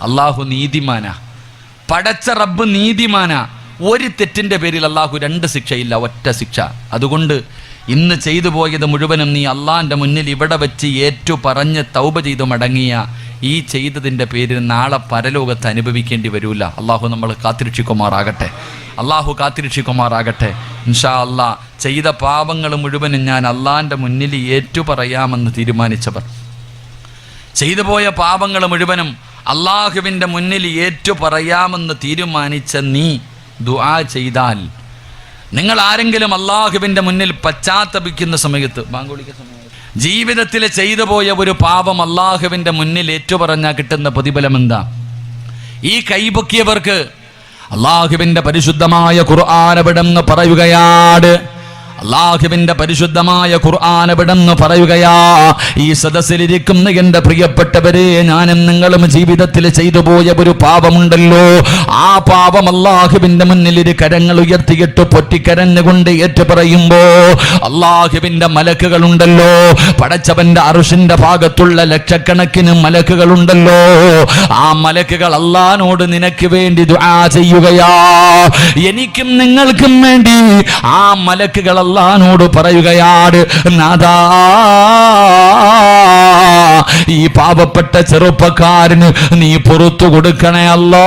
അള്ളാഹു നീതിമാനാ, പടച്ച റബ്ബ് നീതിമാനാ. ഒരു തെറ്റിൻ്റെ പേരിൽ അള്ളാഹു 2 ശിക്ഷയില്ല, ഒറ്റ ശിക്ഷ. അതുകൊണ്ട് ഇന്ന് ചെയ്തു പോയത് മുഴുവനും നീ അള്ളാഹിൻ്റെ മുന്നിൽ ഇവിടെ വെച്ച് ഏറ്റു പറഞ്ഞ് തൗബ ചെയ്ത് മടങ്ങിയ ഈ ചെയ്തതിൻ്റെ പേരിൽ നാളെ പരലോകത്ത് അനുഭവിക്കേണ്ടി വരില്ല. അള്ളാഹു നമ്മൾ കാത്തിരക്ഷിക്കുമാറാകട്ടെ. ഇൻഷാ അല്ലാഹ് ചെയ്ത പാപങ്ങൾ മുഴുവനും ഞാൻ അള്ളാഹിൻ്റെ മുന്നിൽ ഏറ്റു പറയാമെന്ന് തീരുമാനിച്ചവർ, ചെയ്തു പോയ പാപങ്ങൾ മുഴുവനും അള്ളാഹുവിൻ്റെ മുന്നിൽ ഏറ്റു പറയാമെന്ന് തീരുമാനിച്ച നീ ദുആ ചെയ്താൽ, നിങ്ങൾ ആരെങ്കിലും അള്ളാഹുവിൻ്റെ മുന്നിൽ പശ്ചാത്തപിക്കുന്ന സമയത്ത്, ജീവിതത്തിൽ ചെയ്തു പോയ ഒരു പാപം അള്ളാഹുവിൻ്റെ മുന്നിൽ ഏറ്റുപറഞ്ഞാൽ കിട്ടുന്ന പ്രതിഫലം എന്താ? ഈ കൈപൊക്കിയവർക്ക് അള്ളാഹുവിൻ്റെ പരിശുദ്ധമായ ഖുർആൻ എവിടെന്ന് പറയുകയാണ്. അള്ളാഹുവിൻ്റെ പരിശുദ്ധമായ ഖുർആൻ എവിടെന്ന് പറയുകയാ. ഈ സദസ്സിലിരിക്കുന്ന എൻ്റെ പ്രിയപ്പെട്ടവരെ, ഞാനും നിങ്ങളും ജീവിതത്തിൽ ചെയ്തു പോയ ഒരു പാപമുണ്ടല്ലോ. ആ പാപം അള്ളാഹുവിൻ്റെ മുന്നിൽ ഒരു കരങ്ങൾ ഉയർത്തിയിട്ട് പൊട്ടിക്കരഞ്ഞുകൊണ്ട് ഏറ്റുപറയുമ്പോ അള്ളാഹുവിൻ്റെ മലക്കുകളുണ്ടല്ലോ, പടച്ചവന്റെ അർശിന്റെ ഭാഗത്തുള്ള ലക്ഷക്കണക്കിന് മലക്കുകളുണ്ടല്ലോ. ആ മലക്കുകൾ അള്ളാഹിനോട് നിനക്ക് വേണ്ടി ദുആ ചെയ്യുകയാ. എനിക്കും നിങ്ങൾക്കും വേണ്ടി ആ മലക്കുകൾ അല്ലാഹുവോട് പറയുകയാണ്, നാദാ, ഈ പാപപ്പെട്ട ചെറുപ്പക്കാരന് നീ പുറത്തു കൊടുക്കണേ അല്ലാ.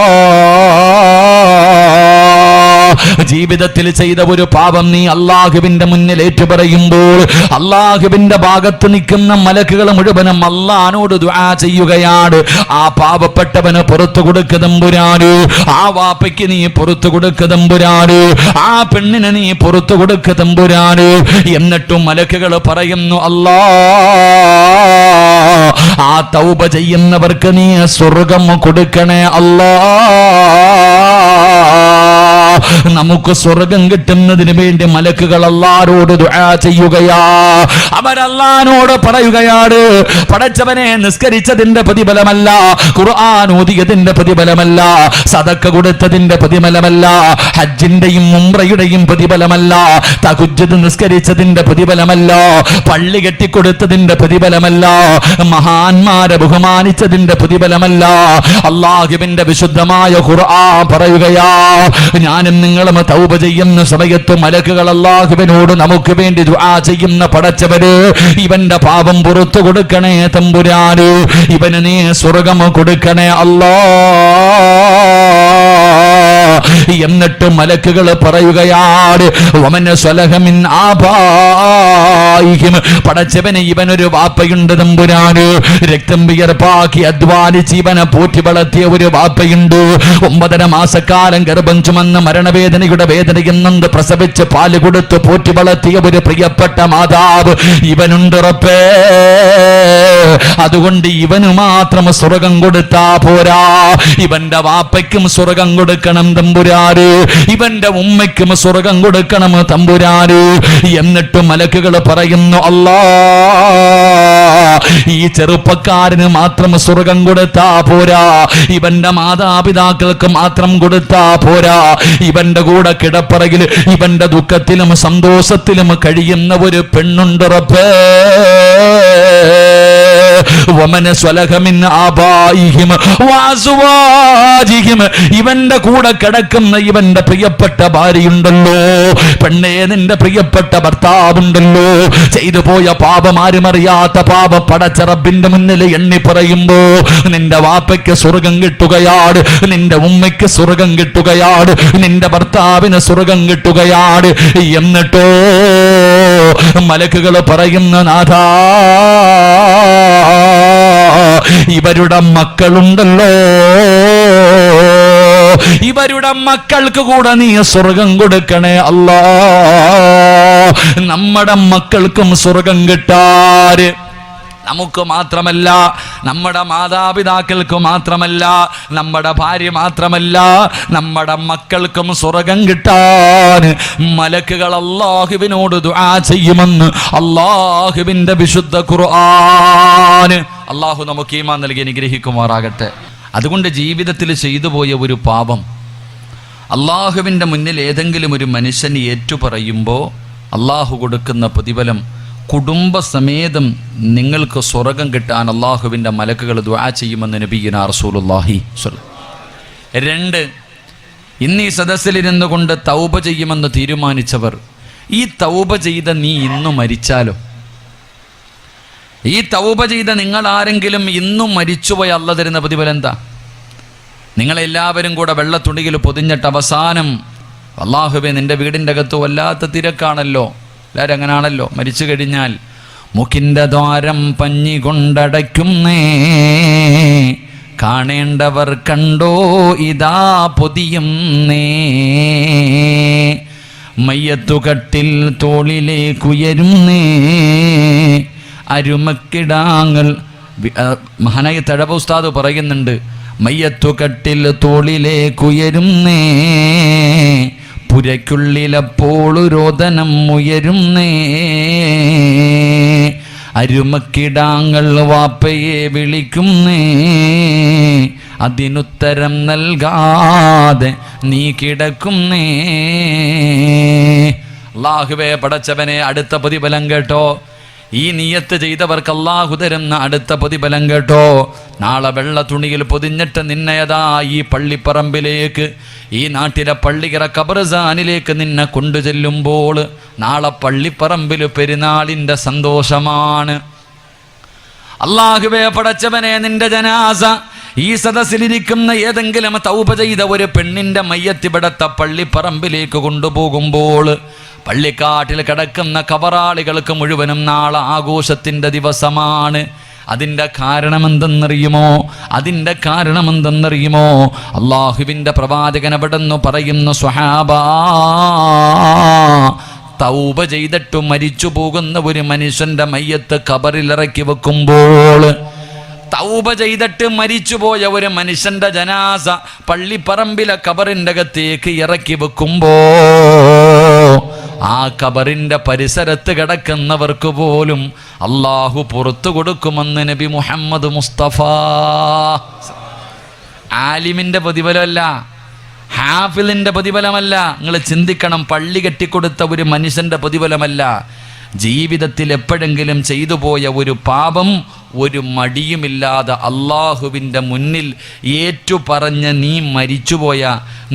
ജീവിതത്തിൽ ചെയ്ത ഒരു പാപം നീ അള്ളാഹുവിന്റെ മുന്നിൽ ഏറ്റുപറയുമ്പോൾ അള്ളാഹുവിന്റെ ഭാഗത്ത് നിൽക്കുന്ന മലക്കുകൾ മുഴുവനും അള്ളാഹിനോട് ദുആ ചെയ്യുകയാണ്. ആ പാപപ്പെട്ടവന് പുറത്തു കൊടുക്ക തമ്പുരാന്, ആ വാപ്പയ്ക്ക് നീ പുറത്തു കൊടുക്ക തമ്പുരാന്, ആ പെണ്ണിന് നീ പുറത്തു കൊടുക്ക തമ്പുരാന്. എന്നിട്ടും മലക്കുകൾ പറയുന്നു, അല്ലാ, ആ തൗബ ചെയ്യുന്നവർക്ക് നീ സ്വർഗം കൊടുക്കണേ അല്ലാ. നമുക്ക് സ്വർഗം കിട്ടുന്നതിന് വേണ്ടി മലക്കുകൾ അല്ലാഹുവോട് ദുആ ചെയ്യുകയാ. അവരല്ലാഹുവോട് പറയുകയാണ്, പടച്ചവനെ നിസ്കരിച്ചതിന്റെ പ്രതിഫലമല്ല, ഖുർആൻ ഓതിയതിന്റെ പ്രതിഫലമല്ല, സദക്ക കൊടുത്തതിന്റെ പ്രതിഫലമല്ല, ഹജ്ജിന്റെയും ഉംറയുടെയും പ്രതിഫലമല്ല, തഹജ്ജുദ് നിസ്കരിച്ചതിന്റെ പ്രതിഫലമല്ല, പള്ളി കെട്ടിക്കൊടുത്തതിന്റെ പ്രതിഫലമല്ല, മഹാന്മാരെ ബഹുമാനിച്ചതിന്റെ പ്രതിഫലമല്ല. അല്ലാഹുവിന്റെ വിശുദ്ധമായ ഖുർആൻ പറയുകയാ, ഞാനും നിങ്ങളും തൗബ ചെയ്യുന്ന സമയത്ത് മലക്കുകൾ അല്ലാഹുവിനോട് നമുക്ക് വേണ്ടി ദുആ ചെയ്യുന്ന പടച്ചവര്, ഇവന്റെ പാപം പുറത്തു കൊടുക്കണേ തമ്പുരാന്, ഇവന് നീ സ്വർഗം കൊടുക്കണേ അല്ലാ. എന്നിട്ട് മലക്കുകൾ പറയുകയാണ്, വമന സ്വലഹ മിൻ ആബായിഹിം, പടച്ചവന് ഇവനൊരു വാപ്പയുണ്ട് തമ്പുരാന്, രക്തം വിയർപ്പാക്കി അധ്വാനിച്ച് ഇവനെ പോറ്റി വളർത്തിയ ഒരു വാപ്പയുണ്ട്, 9.5 മാസക്കാലം ഗർഭം ചുമന്ന് മരണവേദനയുടെ വേദനയിൽ നിന്ന് പ്രസവിച്ച് പാല് കൊടുത്ത് പോറ്റി വളർത്തിയ ഒരു പ്രിയപ്പെട്ട മാതാവ് ഇവനുണ്ട് റബ്ബേ. അതുകൊണ്ട് ഇവന് മാത്രം സ്വർഗം കൊടുത്താ പോരാ, ഇവന്റെ വാപ്പയ്ക്കും സ്വർഗം കൊടുക്കണം തമ്പുരാന്, ഇവന്റെ ഉമ്മയ്ക്കും സ്വർഗം കൊടുക്കണം തമ്പുരാന്. എന്നിട്ട് മലക്കുകൾ പറയുന്നു, അല്ലാ ഈ ചെറുപ്പക്കാരന് മാത്രം സ്വർഗം കൊടുത്താ പോരാ, ഇവന്റെ മാതാപിതാക്കൾക്ക് മാത്രം കൊടുത്താ പോരാ, ഇവന്റെ കൂടെ കിടപ്പറയിൽ ഇവന്റെ ദുഃഖത്തിലും സന്തോഷത്തിലും കഴിയുന്ന ഒരു പെണ്ണുണ്ട് റബ്ബേ. വമന സ്വലഹ മിൻ ആബായിഹിം വഅസ്വാജിഹിം, ഇവന്റെ കൂടെ കിടക്കുന്ന ഇവന്റെ പ്രിയപ്പെട്ട ഭാര്യയുണ്ടല്ലോ, പെണ്ണേ നിന്റെ പ്രിയപ്പെട്ട ഭർത്താവുണ്ടല്ലോ, ചെയ്തു പോയ പാപം ആരും അറിയാത്ത പാപം പടച്ച റബ്ബിന്റെ മുന്നിൽ എണ്ണി പറയുമ്പോ നിന്റെ വാപ്പയ്ക്ക് സ്വർഗം കിട്ടുകയാണ്, നിന്റെ ഉമ്മയ്ക്ക് സ്വർഗം കിട്ടുകയാണ്, നിന്റെ ഭർത്താവിന് സ്വർഗം കിട്ടുകയാണ്. എന്നിട്ടോ മലക്കുകൾ പറയുന്ന നാഥാ, ഇവരുടെ മക്കളുണ്ടല്ലോ, ഇവരുടെ മക്കൾക്ക് കൂടെ നീ സ്വർഗം കൊടുക്കണേ അല്ലാ. നമ്മുടെ മക്കൾക്കും സ്വർഗം കിട്ടാറ്, നമുക്ക് മാത്രമല്ല, നമ്മുടെ മാതാപിതാക്കൾക്ക് മാത്രമല്ല, നമ്മുടെ ഭാര്യ മാത്രമല്ല, നമ്മുടെ മക്കൾക്കും സ്വർഗം കിട്ടാൻ മലക്കുകൾ അല്ലാഹുവിനോട് ദുആ ചെയ്യുമെന്ന് അല്ലാഹുവിന്റെ വിശുദ്ധ ഖുർആൻ. അല്ലാഹു നമുക്ക് ഈമാൻ നൽകി അനുഗ്രഹിക്കുമാറാകട്ടെ. അതുകൊണ്ട് ജീവിതത്തിൽ ചെയ്തു പോയ ഒരു പാപം അല്ലാഹുവിൻ്റെ മുന്നിൽ ഏതെങ്കിലും ഒരു മനുഷ്യന് ഏറ്റുപറയുമ്പോൾ അല്ലാഹു കൊടുക്കുന്ന പ്രതിഫലം കുടുംബസമേതം നിങ്ങൾക്ക് സ്വർഗം കിട്ടാൻ അല്ലാഹുവിൻ്റെ മലക്കുകൾ ദുആ ചെയ്യുമെന്ന് നബിയുനാ റസൂലുള്ളാഹി സ്വല്ലല്ലാഹു അലൈഹി വസല്ലം. 2, ഇന്ന് ഈ സദസ്സിലിരുന്നു കൊണ്ട് തൗബ ചെയ്യുമെന്ന് തീരുമാനിച്ചവർ, ഈ തൗബ ചെയ്ത നീ ഇന്നു മരിച്ചാലോ, ഈ തൗബ ചെയ്ത നിങ്ങൾ ആരെങ്കിലും ഇന്നും മരിച്ചുപോയ അല്ലാഹു തരുന്ന പ്രതിഫലം എന്താ? നിങ്ങളെല്ലാവരും കൂടെ വെള്ളത്തുണിയിൽ പൊതിഞ്ഞിട്ട് അവസാനം, അല്ലാഹുവേ നിൻ്റെ വീടിൻ്റെ അകത്ത് വല്ലാത്ത തിരക്കാണല്ലോ, എല്ലാവരും അങ്ങനാണല്ലോ, മരിച്ചു കഴിഞ്ഞാൽ മുക്കിൻ്റെ ദ്വാരം പഞ്ഞി കൊണ്ടടയ്ക്കുന്നേ, കാണേണ്ടവർ കണ്ടോ ഇതാ പൊതിയുന്നേ, മയ്യത്തുകട്ടിൽ തോളിലേക്കുയരുന്നേ, അരുമക്കിടാങ്ങൾ. മഹാനായ തഴവ ഉസ്താദ് പറയുന്നുണ്ട്, മയ്യത്തുകട്ടിൽ തോളിലേക്കുയരുന്നേ, പുരയ്ക്കുള്ളിലപ്പോൾ രോദനം ഉയരുന്നേ, അരുമക്കിടാങ്ങൾ വാപ്പയെ വിളിക്കുന്നേ, അതിനുത്തരം നൽകാതെ നീ കിടക്കുന്നേ. അല്ലാഹുവേ പടച്ചവനെ, അടുത്ത പ്രതിഫലം കേട്ടോ, ഈ നിയത്ത് ചെയ്തവർക്ക് അല്ലാഹു തരുന്ന അടുത്ത പ്രതിഫലം കേട്ടോ. നാളെ വെള്ള തുണിയിൽ പൊതിഞ്ഞിട്ട് നിന്നയതാ ഈ പള്ളിപ്പറമ്പിലേക്ക്, ഈ നാട്ടിലെ പള്ളിക്കര ഖബർസാനിലേക്ക് നിന്നെ കൊണ്ടു ചെല്ലുമ്പോൾ നാളെ പള്ളിപ്പറമ്പിൽ പെരുന്നാളിൻ്റെ സന്തോഷമാണ്. അല്ലാഹുവേ പടച്ചവനെ, നിന്റെ ജനാസ ഈ സദസ്സിലിരിക്കുന്ന ഏതെങ്കിലും തൗബ ചെയ്ത ഒരു പെണ്ണിൻ്റെ മയ്യത്തിവിടത്തെ പള്ളിപ്പറമ്പിലേക്ക് കൊണ്ടുപോകുമ്പോൾ പള്ളിക്കാട്ടിൽ കിടക്കുന്ന കബറാളികൾക്ക് മുഴുവനും നാളെ ആഘോഷത്തിൻ്റെ ദിവസമാണ്. അതിൻ്റെ കാരണമെന്തെന്നറിയുമോ? അള്ളാഹുവിൻ്റെ പ്രവാചകൻ അവിടെന്ന് പറയുന്നു, സ്വഹാബാ, തൗബ ചെയ്തിട്ട് മരിച്ചു പോകുന്ന ഒരു മനുഷ്യൻ്റെ മയ്യത്ത് ഖബറിലിറക്കി വെക്കുമ്പോൾ തൗബ ചെയ്തിട്ട് മരിച്ചുപോയ ഒരു മനുഷ്യന്റെ ജനാസ പള്ളിപ്പറമ്പിലെ കബറിന്റെ അകത്തേക്ക് ഇറക്കി വെക്കുമ്പോ ആ കബറിന്റെ പരിസരത്ത് കിടക്കുന്നവർക്ക് പോലും അള്ളാഹു പുറത്തു കൊടുക്കുമെന്ന് നബി മുഹമ്മദ് മുസ്തഫ. ആലിമിന്റെ പ്രതിഫലമല്ല, ഹാഫിലിന്റെ പ്രതിഫലമല്ല. നിങ്ങൾ ചിന്തിക്കണം, പള്ളി കെട്ടിക്കൊടുത്ത ഒരു മനുഷ്യന്റെ പ്രതിഫലമല്ല. ജീവിതത്തിൽ എപ്പോഴെങ്കിലും ചെയ്തു പോയ ഒരു പാപം ഒരു മടിയുമില്ലാതെ അള്ളാഹുവിൻ്റെ മുന്നിൽ ഏറ്റുപറഞ്ഞ് നീ മരിച്ചുപോയ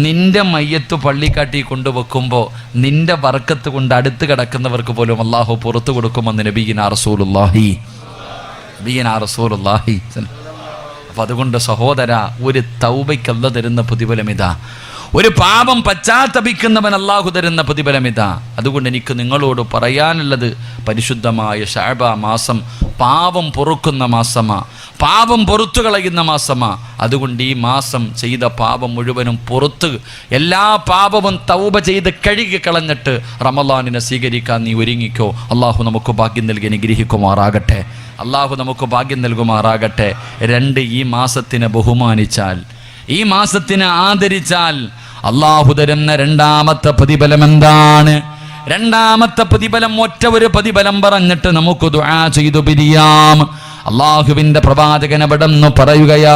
നിന്റെ മയ്യത്ത് പള്ളിക്കാട്ടി കൊണ്ടുവെക്കുമ്പോൾ നിന്റെ ബർക്കത്ത് കൊണ്ട് അടുത്ത് കിടക്കുന്നവർക്ക് പോലും അള്ളാഹു പുറത്തു കൊടുക്കുമെന്ന് നബിയിനാ റസൂലുള്ളാഹി. അപ്പം അതുകൊണ്ട് സഹോദര, ഒരു തൗബയ്ക്കല്ല തരുന്ന പ്രതിഫലം ഇതാ. ഒരു പാപം പശ്ചാത്തപിക്കുന്നവൻ അള്ളാഹു തരുന്ന പ്രതിഫലം ഇതാ. അതുകൊണ്ട് എനിക്ക് നിങ്ങളോട് പറയാനുള്ളത്, പരിശുദ്ധമായ ശഅബ മാസം പാപം പൊറുക്കുന്ന മാസമാ, പാപം പൊറുത്തു കളയുന്ന മാസമാ. അതുകൊണ്ട് ഈ മാസം ചെയ്ത പാപം മുഴുവനും പുറത്ത് എല്ലാ പാപവും തൗബ ചെയ്ത് കഴുകി കളഞ്ഞിട്ട് റമളാനിനെ സ്വീകരിക്കാൻ നീ ഒരുങ്ങിക്കോ. അള്ളാഹു നമുക്ക് ഭാഗ്യം നൽകി അനുഗ്രഹിക്കുമാറാകട്ടെ. അള്ളാഹു നമുക്ക് ഭാഗ്യം നൽകുമാറാകട്ടെ. 2, ഈ മാസത്തിനെ ബഹുമാനിച്ചാൽ, ഈ മാസത്തിനെ ആദരിച്ചാൽ അള്ളാഹു തരുന്ന രണ്ടാമത്തെ പ്രതിഫലം എന്താണ്? രണ്ടാമത്തെ പ്രതിഫലം ഒറ്റ ഒരു പ്രതിഫലം പറഞ്ഞിട്ട് നമുക്ക് ദുആ ചെയ്തു പിരിയാം. അള്ളാഹുവിന്റെ പ്രവാചകൻ അവിടെന്ന് പറയുകയാ,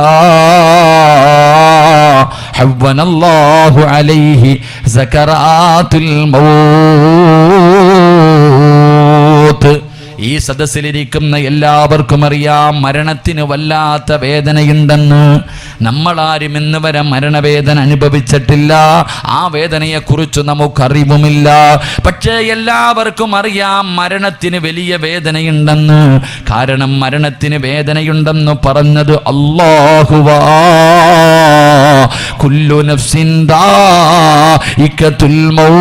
ഹവ്വനല്ലാഹു അലൈഹി സകറാത്തുൽ മൗത്ത്. ഈ സദസ്സിലിരിക്കുന്ന എല്ലാവർക്കും അറിയാം, മരണത്തിന് വല്ലാത്ത വേദനയുണ്ടെന്ന്. നമ്മളാരും ഇന്ന് വരെ മരണവേദന അനുഭവിച്ചിട്ടില്ല, ആ വേദനയെക്കുറിച്ച് നമുക്കറിവുമില്ല. പക്ഷേ എല്ലാവർക്കും അറിയാം മരണത്തിന് വലിയ വേദനയുണ്ടെന്ന്. കാരണം മരണത്തിന് വേദനയുണ്ടെന്ന് പറഞ്ഞത് അല്ലാഹുവാ. കുല്ലു നഫ്സിൻ ദാഇഖത്തുൽ മൗത്ത്.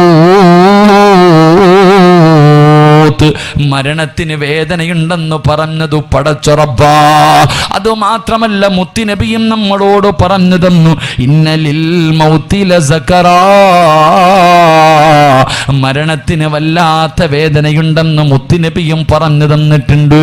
മരണത്തിന് വേദനയുണ്ടെന്ന് പറഞ്ഞതു പടച്ച റബ്ബാ. അതുമാത്രമല്ല, മുത്തുനബിയും നമ്മളോട് പറഞ്ഞു തന്നു, ഇന്നലിൽ മൗതി ലസകറാ. മരണത്തിന് വല്ലാത്ത വേദനയുണ്ടെന്ന് മുത്തുനബിയും പറഞ്ഞു തന്നിട്ടുണ്ട്.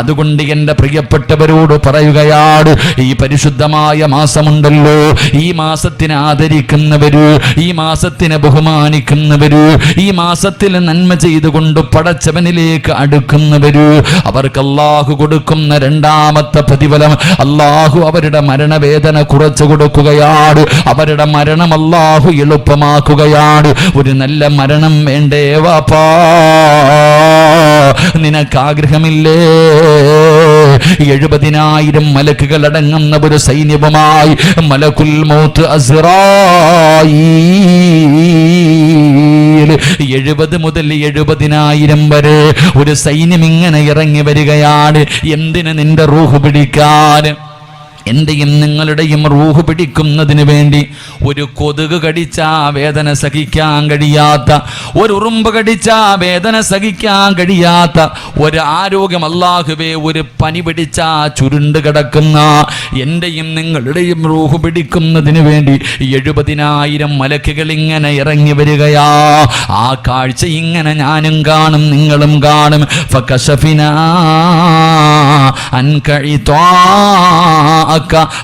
അതുകൊണ്ട് എൻ്റെ പ്രിയപ്പെട്ടവരോട് പറയുകയാണ്, ഈ പരിശുദ്ധമായ മാസമുണ്ടല്ലോ, ഈ മാസത്തിനെ ആദരിക്കുന്നവര്, ഈ മാസത്തിനെ ബഹുമാനിക്കുന്നവര്, ഈ മാസത്തിൽ നന്മ ചെയ്തുകൊണ്ട് പടച്ചവനിലേക്ക് അടുക്കുന്നവര്, അവർക്ക് അല്ലാഹു കൊടുക്കുന്ന രണ്ടാമത്തെ പ്രതിഫലം, അല്ലാഹു അവരുടെ മരണവേദന കുറച്ചു കൊടുക്കുകയാണ്. അവരുടെ മരണം അല്ലാഹു എളുപ്പമാക്കുകയാണ്. ഒരു നല്ല മരണം വേണ്ടേ വാപ്പാ? നിനക്ക് ആഗ്രഹമില്ലേ 70,000 മലക്കുകൾ അടങ്ങുന്ന ഒരു സൈന്യവുമായി മലക്കുൽ മൗത്ത് അസ്റായീൽ 70 മുതൽ 70,000 വരെ ഒരു സൈന്യം ഇങ്ങനെ ഇറങ്ങി വരികയാണ്. എന്തിന്? നിന്റെ റൂഹ് പിടിക്കാൻ. എന്റെയും നിങ്ങളുടെയും റൂഹ് പിടിക്കുന്നതിന് വേണ്ടി. ഒരു കൊതുക് കടിച്ചാ വേദന സഹിക്കാൻ കഴിയാത്ത, ഒരു ഉറുമ്പ് കടിച്ചാ വേദന സഹിക്കാൻ കഴിയാത്ത, ഒരു ആരോഗ്യം അല്ലാഹുവേ ഒരു പനി പിടിച്ചാ ചുരുണ്ട് കിടക്കുന്ന എന്റെയും നിങ്ങളുടെയും റൂഹ് പിടിക്കുന്നതിന് വേണ്ടി 70,000 മലക്കുകൾ ഇങ്ങനെ ഇറങ്ങി വരികയാ. ആ കാഴ്ച ഇങ്ങനെ ഞാനും കാണും, നിങ്ങളും കാണും. ഫകശഫിനാ അൻക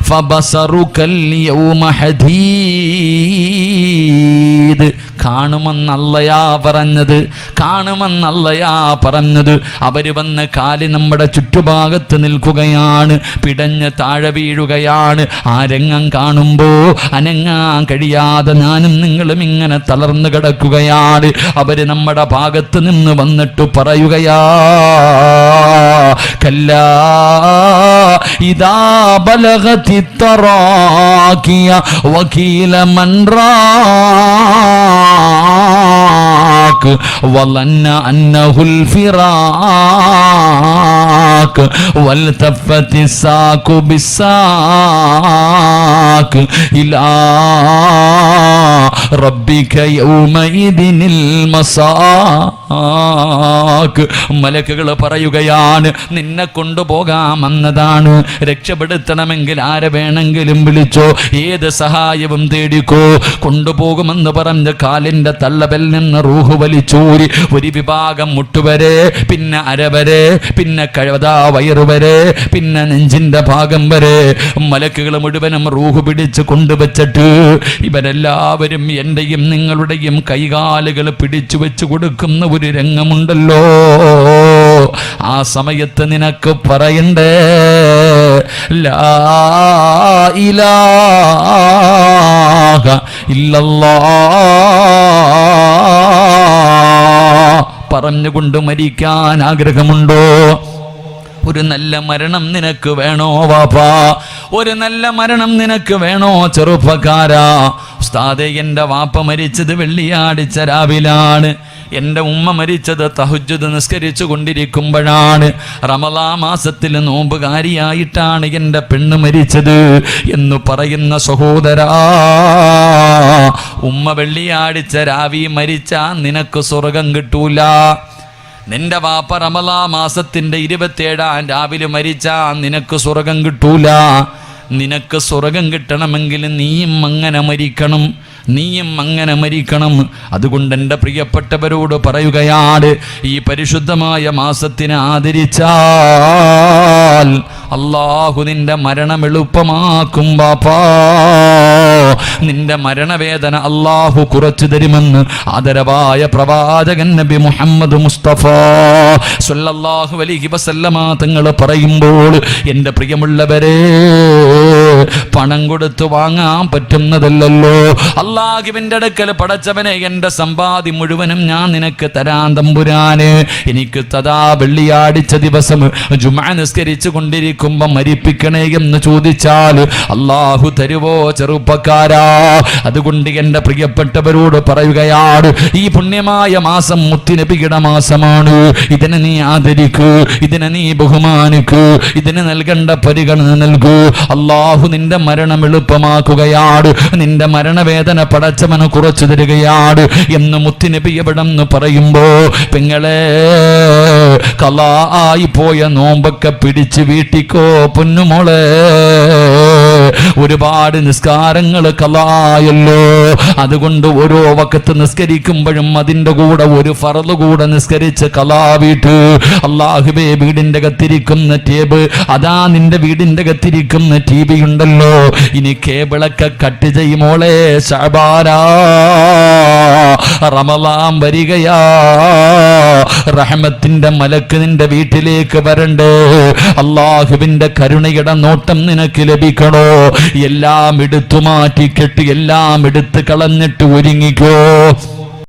ഫബസറുകൽ യൗമ ഹദീദ്. കാണുമെന്നല്ലയാ പറഞ്ഞത്, കാണുമെന്നല്ലയാ പറഞ്ഞത്. അവര് വന്ന് കാല് നമ്മുടെ ചുറ്റുഭാഗത്ത് നിൽക്കുകയാണ്, പിടഞ്ഞ് താഴെ വീഴുകയാണ്. ആ രംഗം കാണുമ്പോ അനങ്ങാൻ കഴിയാതെ ഞാനും നിങ്ങളും ഇങ്ങനെ തളർന്നു കിടക്കുകയാണ്. അവര് നമ്മുടെ ഭാഗത്ത് നിന്ന് വന്നിട്ട് പറയുകയാ, കല്ലാ ഇദാ ബലഗതി തറാകിയ വകീല മൻ റാക് വലന്ന അന്നഹുൽ ഫിറാക് വൽതഫത്തി സാഖു ബിസാഖ് ഇലാ റബ്ബിക യൗമഇദിനിൽ മസാഖ്. മലക്കുകൾ പറയുകയാണ്, നിന്നെ കൊണ്ടുപോകാമെന്നതാണ്. രക്ഷപ്പെടുത്തണമെങ്കിൽ ആരെ വേണമെങ്കിലും വിളിച്ചോ, ഏത് സഹായവും തേടിക്കോ. കൊണ്ടുപോകുമെന്ന് പറഞ്ഞ് കാലിന്റെ തള്ളവിൽ നിന്ന് റൂഹ് വലിച്ചൂരി ഒരു വിഭാഗം മുട്ടുവരെ, പിന്നെ അരവരെ, പിന്നെ വയറുവരെ, പിന്നെ നെഞ്ചിന്റെ ഭാഗം വരെ മലക്കുകൾ മുഴുവനും റൂഹ് പിടിച്ച് കൊണ്ടുവച്ചിട്ട് ഇവരെല്ലാവരും എന്റെയും നിങ്ങളുടെയും കൈകാലുകൾ പിടിച്ചു വെച്ച് കൊടുക്കുന്ന ഒരു രംഗമുണ്ടല്ലോ. ആ സമയത്ത് നിനക്ക് പറയണ്ടേ ലാ ഇലാഹ ഇല്ലല്ലാഹ് പറഞ്ഞുകൊണ്ട് മരിക്കാൻ ആഗ്രഹമുണ്ടോ? ഒരു നല്ല മരണം നിനക്ക് വേണോ വാപ്പാ? ഒരു നല്ല മരണം നിനക്ക് വേണോ ചെറുപ്പക്കാരാ? ഉസ്താദേ, എൻ്റെ വാപ്പ മരിച്ചത് വെള്ളിയാഴ്ച രാവിലാണ്, എൻ്റെ ഉമ്മ മരിച്ചത് തഹജ്ജുദ് നിസ്കരിച്ചു കൊണ്ടിരിക്കുമ്പോഴാണ്, റമളാൻ മാസത്തിൽ നോമ്പുകാരിയായിട്ടാണ് എൻ്റെ പെണ്ണ് മരിച്ചത് എന്ന് പറയുന്ന സഹോദരാ, ഉമ്മ വെള്ളിയാഴ്ച രാവി മരിച്ചാ നിനക്ക് സ്വർഗം കിട്ടൂല. നിന്റെ വാപ്പ റമളാൻ മാസത്തിന്റെ 27 രാവിലെ മരിച്ചാ നിനക്ക് സ്വർഗം കിട്ടൂല. നിനക്ക് സ്വർഗം കിട്ടണമെങ്കിൽ നീയും അങ്ങനെ മരിക്കണം, നീയും അങ്ങനെ മരിക്കണം. അതുകൊണ്ട് എൻ്റെ പ്രിയപ്പെട്ടവരോട് പറയുകയാണ്, ഈ പരിശുദ്ധമായ മാസത്തിനെ ആദരിച്ചാൽ അള്ളാഹു നിന്റെ മരണം എളുപ്പമാക്കും ബാപ്പാ. നിന്റെ മരണവേദന അള്ളാഹു കുറച്ചു തരുമെന്ന് ആദരവായ പ്രവാചകൻ നബി മുഹമ്മദ് മുസ്തഫ സ്വല്ലല്ലാഹു അലൈഹി വസല്ലമ തങ്ങൾ പറയുമ്പോൾ, എൻ്റെ പ്രിയമുള്ളവരെ, പണം കൊടുത്തു വാങ്ങാൻ പറ്റുന്നതല്ലല്ലോ. അള്ളാഹുവിൻ്റെ അടുക്കൽ പടച്ചവനെ, എൻ്റെ സമ്പാദ്യം മുഴുവനും ഞാൻ നിനക്ക് തരാൻ തമ്പുരാന്, എനിക്ക് തഥാ വെള്ളിയാഴ്ച ദിവസം ജുമുഅ നിസ്കരിച്ചു കൊണ്ടിരിക്കുമ്പോ മരിപ്പിക്കണേ എന്ന് ചോദിച്ചാൽ അള്ളാഹു തരുവോ ചെറുപ്പക്കാരാ? അതുകൊണ്ട് എൻ്റെ പ്രിയപ്പെട്ടവരോട് പറയുകയാണ്, ഈ പുണ്യമായ മാസം മുത്തുനബിയുടെ മാസമാണ്. ഇതിനെ നീ ആദരിക്കൂ, ഇതിനെ നീ ബഹുമാനിക്കൂ, ഇതിന് നൽകേണ്ട പരിഗണന നൽകൂ. അള്ളാഹു നിന്റെ മരണം എളുപ്പമാക്കുകയാണ്, നിന്റെ മരണവേദന പടച്ചവന് കുറച്ചു തരികയാണ് എന്ന് മുത്തുനബി എവിടെന്ന് പറയുമ്പോ, പെങ്ങളെ, ഖളാ ആയി പോയ നോമ്പൊക്കെ പിടിച്ച് വീട്ടിക്കോ പൊന്നുമോളെ. ഒരുപാട് നിസ്കാരങ്ങൾ ഖളായല്ലോ. അതുകൊണ്ട് ഓരോ വഖത്ത് നിസ്കരിക്കുമ്പോഴും അതിൻ്റെ കൂടെ ഒരു ഫർള് കൂടെ നിസ്കരിച്ച് ഖളാ വീട്ട്. അല്ലാഹുവേ, വീടിൻ്റെ അകത്തിരിക്കുന്ന ടേബ്, അതാ നിന്റെ വീടിൻ്റെ അകത്തിരിക്കുന്ന TV ഉണ്ടല്ലോ, ഇനി കേബിളൊക്കെ കട്ട് ചെയ്യുമോളെ. ശഅബാനാ, റമളാൻ വരികയാ, റഹ്മത്തിന്റെ മലക്ക് നിന്റെ വീട്ടിലേക്ക് വരണ്ടേ. അള്ളാഹുവിന്റെ കരുണയുടെ നോട്ടം നിനക്ക് ലഭിക്കണോ? എല്ലാം എടുത്തു മാറ്റിക്കെട്ടി, എല്ലാം എടുത്ത് കളഞ്ഞിട്ട് ഒരുങ്ങിക്കോ.